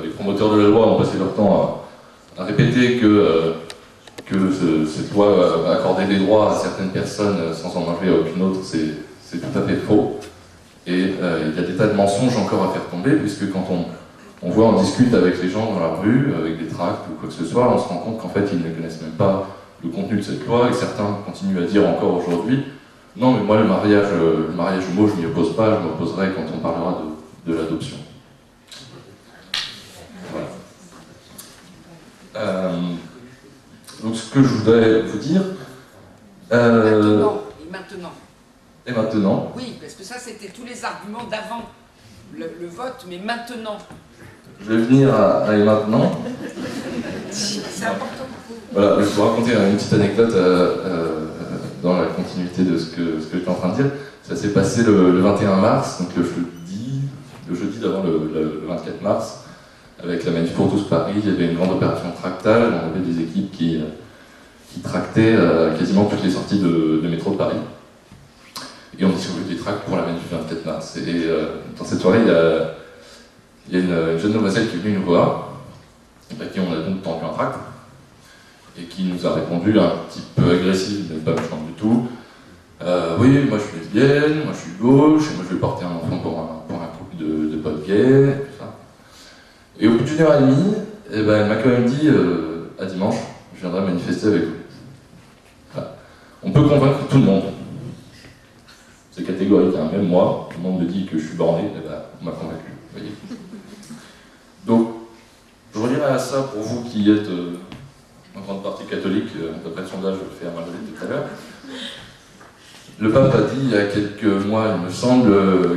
Speaker 9: Les promoteurs de la loi ont passé leur temps à répéter que cette loi va accorder des droits à certaines personnes sans en enlever à aucune autre, c'est tout à fait faux. Et il y a des tas de mensonges encore à faire tomber, puisque quand on discute avec les gens dans la rue, avec des tracts ou quoi que ce soit, on se rend compte qu'en fait ils ne connaissent même pas le contenu de cette loi, et certains continuent à dire encore aujourd'hui « Non, mais moi le mariage homo, je m'y oppose pas, je m'opposerai quand on parlera de l'adoption. » Voilà. Donc ce que je voudrais vous dire... Et maintenant.
Speaker 2: Oui, parce que ça c'était tous les arguments d'avant le vote, mais maintenant.
Speaker 9: Je vais venir à et maintenant.
Speaker 2: C'est important.
Speaker 9: Voilà, je vais vous raconter une petite anecdote dans la continuité de ce que j'étais en train de dire. Ça s'est passé le 21 mars, donc le jeudi d'avant le 24 mars, avec la Manif pour tous Paris. Il y avait une grande opération tractage, on avait des équipes qui tractaient quasiment toutes les sorties de métro de Paris. Et on distribuait des tracts pour la Manif du 24 mars. Et dans cette soirée, il y a une jeune demoiselle qui est venue nous voir, à qui on a donc tendu un tract, et qui nous a répondu un petit peu agressif, mais pas méchant du tout. Oui, moi je suis lesbienne, moi je suis gauche, et moi je vais porter un enfant pour un couple de potes gays, tout ça. Et au bout d'une heure et demie, elle m'a quand même dit à dimanche, je viendrai manifester avec vous. Voilà. On peut convaincre tout le monde. C'est catégorique, hein. Même moi, tout le monde me dit que je suis borné, on m'a convaincu. Vous voyez. Donc, je relirai à ça pour vous qui êtes en grande partie catholique, d'après le sondage fait à Madrid tout à l'heure. Le pape a dit il y a quelques mois, il me semble,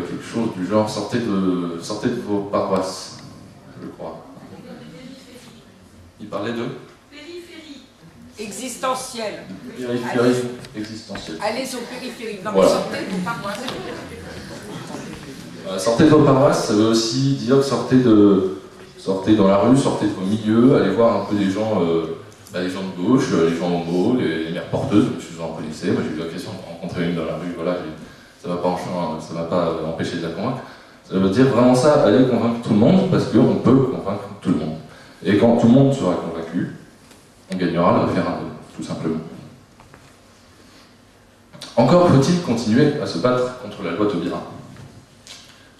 Speaker 9: quelque chose du genre sortez de vos paroisses, je crois. Il parlait de
Speaker 2: Existentiel.
Speaker 9: Périphérie existentielle.
Speaker 2: Allez aux périphériques. Non,
Speaker 9: voilà.
Speaker 2: mais sortez de vos paroisses.
Speaker 9: Sortez de vos paroisses, ça veut aussi dire sortez dans la rue, sortez de vos milieux, allez voir un peu les gens de gauche, les gens homo, les mères porteuses, si vous en connaissez. Moi j'ai eu l'occasion de rencontrer une dans la rue, voilà, ça m'a pas empêché de la convaincre. Ça veut dire vraiment ça, allez convaincre tout le monde, parce qu'on peut convaincre tout le monde. Et quand tout le monde sera convaincu, on gagnera le référendum, tout simplement. Encore faut-il continuer à se battre contre la loi Taubira.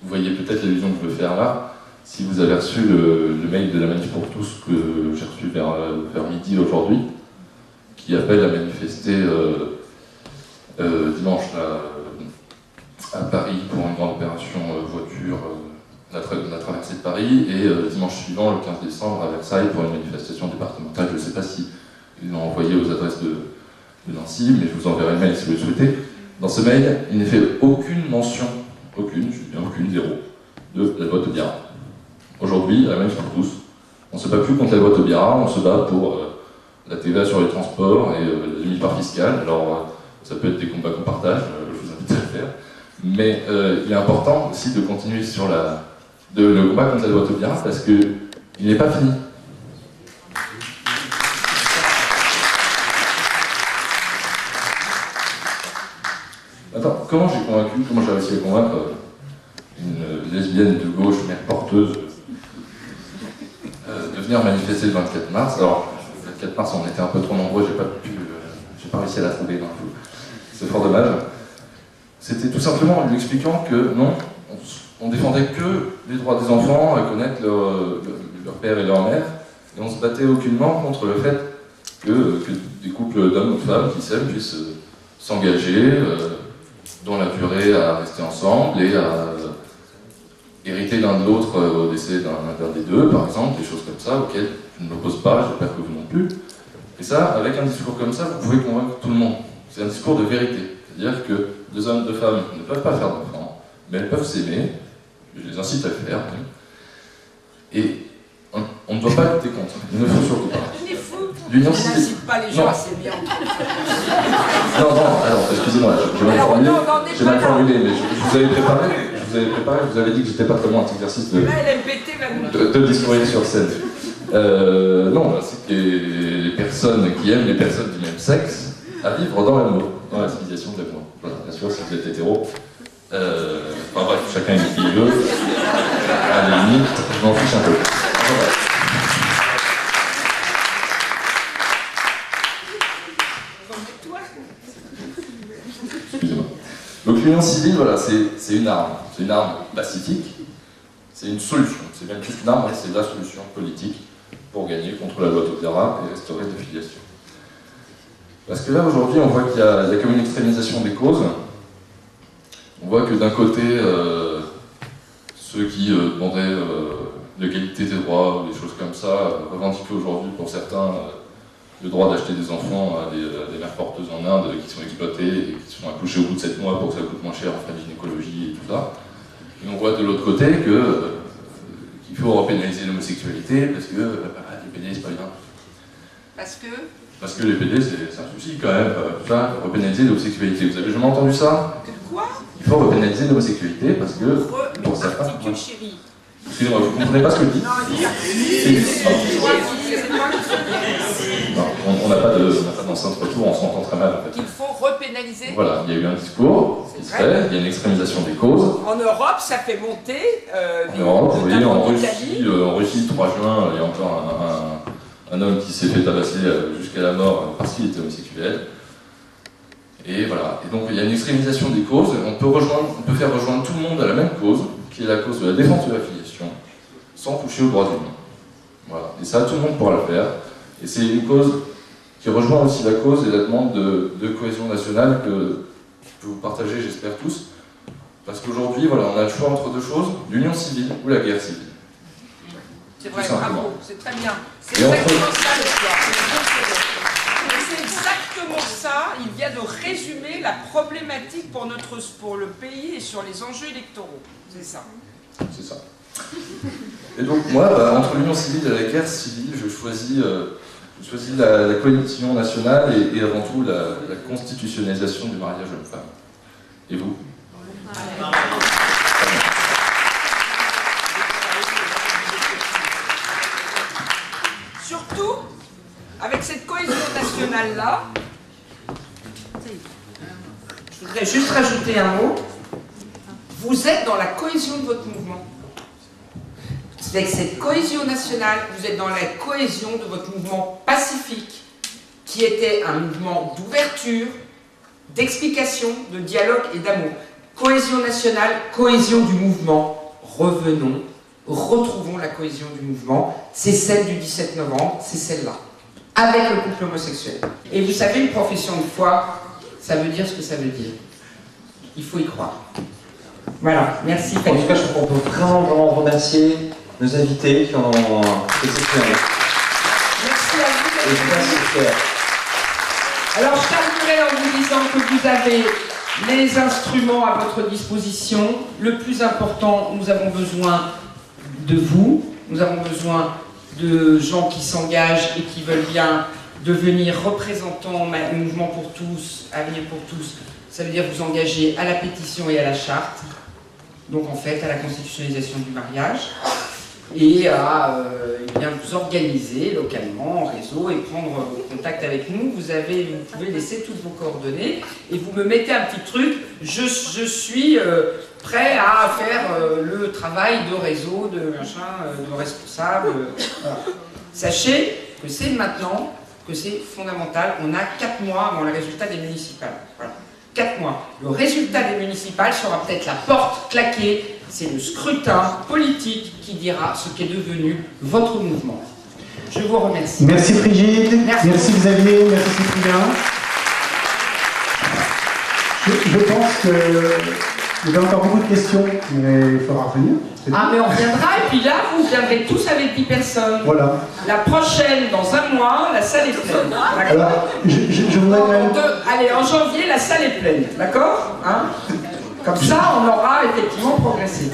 Speaker 9: Vous voyez peut-être l'allusion que je veux faire là. Si vous avez reçu le mail de la Manif pour tous que j'ai reçu vers midi aujourd'hui, qui appelle à manifester dimanche à Paris pour une grande opération voiture, la traversée de Paris, et dimanche suivant, le 15 décembre, à Versailles pour une manifestation départementale. Je ne sais pas si ils l'ont envoyé aux adresses de Nancy, mais je vous enverrai le mail si vous le souhaitez. Dans ce mail, il n'est fait aucune mention, aucune, je dis bien aucune, zéro, de la loi Taubira. Aujourd'hui, à la Manif pour tous, on ne se bat plus contre la loi Taubira, on se bat pour la TVA sur les transports et la demi-part fiscale. Alors, ça peut être des combats qu'on partage, je vous invite à le faire. Mais il est important aussi de continuer sur le combat contre la loi Taubira parce qu'il n'est pas fini. Attends, comment j'ai réussi à convaincre une lesbienne de gauche, mère porteuse, de venir manifester le 24 mars. Alors, le 24 mars, on était un peu trop nombreux, j'ai pas réussi à la trouver dans le coup. C'est fort dommage. C'était tout simplement en lui expliquant que non, on défendait que les droits des enfants à connaître leur père et leur mère, et on se battait aucunement contre le fait que des couples d'hommes ou de femmes qui s'aiment puissent s'engager dans la durée à rester ensemble et à hériter l'un de l'autre au décès d'un des deux, par exemple, des choses comme ça, auxquelles je ne m'oppose pas, j'espère que vous non plus. Et ça, avec un discours comme ça, vous pouvez convaincre tout le monde. C'est un discours de vérité. C'est-à-dire que deux hommes, deux femmes ne peuvent pas faire d'enfants, mais elles peuvent s'aimer, je les incite à le faire. Et on ne doit pas lutter contre, il ne faut surtout pas. L'union civile.
Speaker 2: N'incite pas les gens à s'aimer entre eux.
Speaker 9: Non, alors, excusez-moi, j'ai mal formulé, mais je vous avais vous avez préparé, vous avez dit que j'étais pas très bon à cet exercice
Speaker 2: Là, LMPT va nous...
Speaker 9: de discourir sur scène. Non, c'est que les personnes qui aiment les personnes du même sexe à vivre dans l'amour, dans la civilisation de l'amour. Voilà, bien sûr, si vous êtes hétéro, enfin bref, chacun est qui il veut. À la limite, je m'en fiche un peu. Enfin, bref. Excusez-moi. Donc l'union civile, voilà, c'est une arme. C'est une arme pacifique. C'est une solution. C'est même plus qu'une arme, c'est la solution politique pour gagner contre la loi Taubira et restaurer des filiations. Parce que là, aujourd'hui, on voit qu'il y a comme une extrémisation des causes. On voit que d'un côté, ceux qui demandaient l'égalité des droits ou des choses comme ça revendiquent aujourd'hui, pour certains, le droit d'acheter des enfants à des mères porteuses en Inde qui sont exploitées et qui sont accouchées au bout de 7 mois pour que ça coûte moins cher en frais de gynécologie et tout ça. Et on voit de l'autre côté qu'il faut repénaliser l'homosexualité parce que les PD c'est pas bien. Parce que les PD c'est un souci quand même, repénaliser l'homosexualité. Vous avez jamais entendu ça?
Speaker 2: Quoi?
Speaker 9: Il faut repénaliser l'homosexualité parce que pour certains. Excusez-moi, vous ne comprenez pas ce que je dis? Non, on n'a pas d'enceinte retour, on s'entend très mal en fait.
Speaker 2: Qu'il faut repénaliser.
Speaker 9: Voilà, il y a eu un discours qui se fait, il y a une extrémisation des causes.
Speaker 2: En Europe, ça fait monter.
Speaker 9: En Europe, vous voyez, en Russie, 3 juin, il y a encore un homme qui s'est fait tabasser jusqu'à la mort parce qu'il était homosexuel. Et voilà, et donc il y a une extrémisation des causes, on peut faire rejoindre tout le monde à la même cause, qui est la cause de la défense de la filiation, sans toucher aux droits humains. Voilà, et ça, tout le monde pourra le faire. Et c'est une cause qui rejoint aussi la cause et la demande de cohésion nationale que vous partagez, j'espère tous. Parce qu'aujourd'hui, voilà, on a le choix entre deux choses, l'union civile ou la guerre civile.
Speaker 2: C'est vrai, bravo, c'est très bien. C'est exactement ça l'histoire. C'est exactement ça, il vient de résumer la problématique pour le pays et sur les enjeux électoraux. C'est ça.
Speaker 9: C'est ça. Et donc moi, entre l'union civile et la guerre civile, je choisis la coalition nationale et avant tout la constitutionnalisation du mariage homme-femme. Et vous?
Speaker 2: Surtout, avec cette cohésion nationale-là, je voudrais juste rajouter un mot. Vous êtes dans la cohésion de votre mouvement. Avec cette cohésion nationale, vous êtes dans la cohésion de votre mouvement pacifique, qui était un mouvement d'ouverture, d'explication, de dialogue et d'amour. Cohésion nationale, cohésion du mouvement. Revenons, retrouvons la cohésion du mouvement. C'est celle du 17 novembre, c'est celle-là. Avec le couple homosexuel. Et vous savez, une profession de foi, ça veut dire ce que ça veut dire. Il faut y croire. Voilà, merci.
Speaker 4: En tout cas, on peut vraiment remercier nos invités qui ont exceptionnel.
Speaker 2: Merci à vous. Alors, je terminerai en vous disant que vous avez les instruments à votre disposition. Le plus important, nous avons besoin de vous. Nous avons besoin de gens qui s'engagent et qui veulent bien devenir représentants Mouvement pour tous, Avenir pour tous. Ça veut dire vous engager à la pétition et à la charte. Donc en fait à la constitutionnalisation du mariage et à bien vous organiser localement en réseau et prendre contact avec nous. Vous pouvez laisser toutes vos coordonnées et vous me mettez un petit truc. Je suis prêt à faire le travail de réseau, de machin, de responsable. Voilà. Sachez que c'est maintenant, que c'est fondamental. On a 4 mois avant le résultat des municipales. Voilà. 4 mois. Le résultat des municipales sera peut-être la porte claquée. C'est le scrutin politique qui dira ce qu'est devenu votre mouvement. Je vous remercie.
Speaker 1: Merci Brigitte. Merci Xavier. Merci Cyprien. Je pense qu'il y a encore beaucoup de questions, mais il faudra revenir.
Speaker 2: Ah, mais on reviendra, et puis là, vous viendrez tous avec 10 personnes.
Speaker 1: Voilà.
Speaker 2: La prochaine, dans un mois, la salle est pleine.
Speaker 1: Alors, je voudrais quand même...
Speaker 2: Allez, en janvier, la salle est pleine. D'accord, hein? Comme ça, on aura effectivement progressé.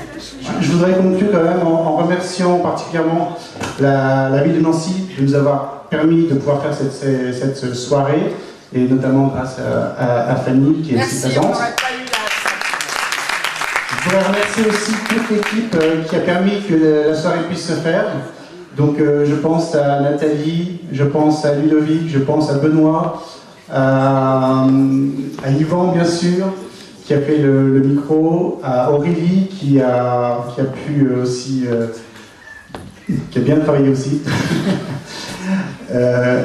Speaker 1: Je voudrais conclure quand même en remerciant particulièrement la ville de Nancy de nous avoir permis de pouvoir faire cette soirée, et notamment grâce à Fanny qui est ici présente. Je voudrais remercier aussi toute l'équipe qui a permis que la soirée puisse se faire. Donc je pense à Nathalie, je pense à Ludovic, je pense à Benoît, à Yvan bien sûr, qui a fait le micro, à Aurélie qui a pu aussi, qui a bien travaillé aussi.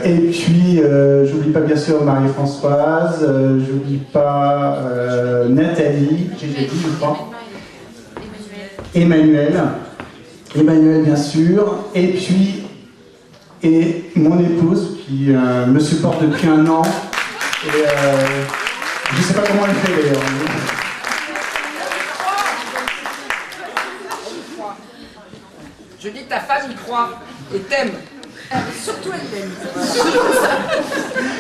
Speaker 1: Et puis j'oublie pas bien sûr Marie-Françoise, j'oublie pas Nathalie, j'ai dit je crois. Emmanuel bien sûr, et puis mon épouse qui me supporte depuis un an, et je ne sais pas comment elle fait d'ailleurs.
Speaker 2: Je dis ta femme y croit et t'aime. Surtout elle t'aime.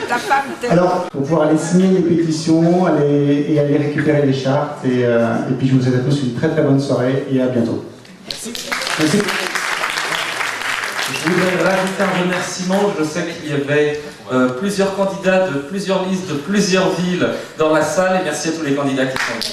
Speaker 2: Ta femme t'aime.
Speaker 1: Alors, pour pouvoir aller signer les pétitions aller récupérer les chartes, et puis je vous souhaite à tous une très très bonne soirée et à bientôt. Merci.
Speaker 6: Je voudrais rajouter un remerciement. Je sais qu'il y avait plusieurs candidats de plusieurs listes, de plusieurs villes dans la salle, et merci à tous les candidats qui sont venus.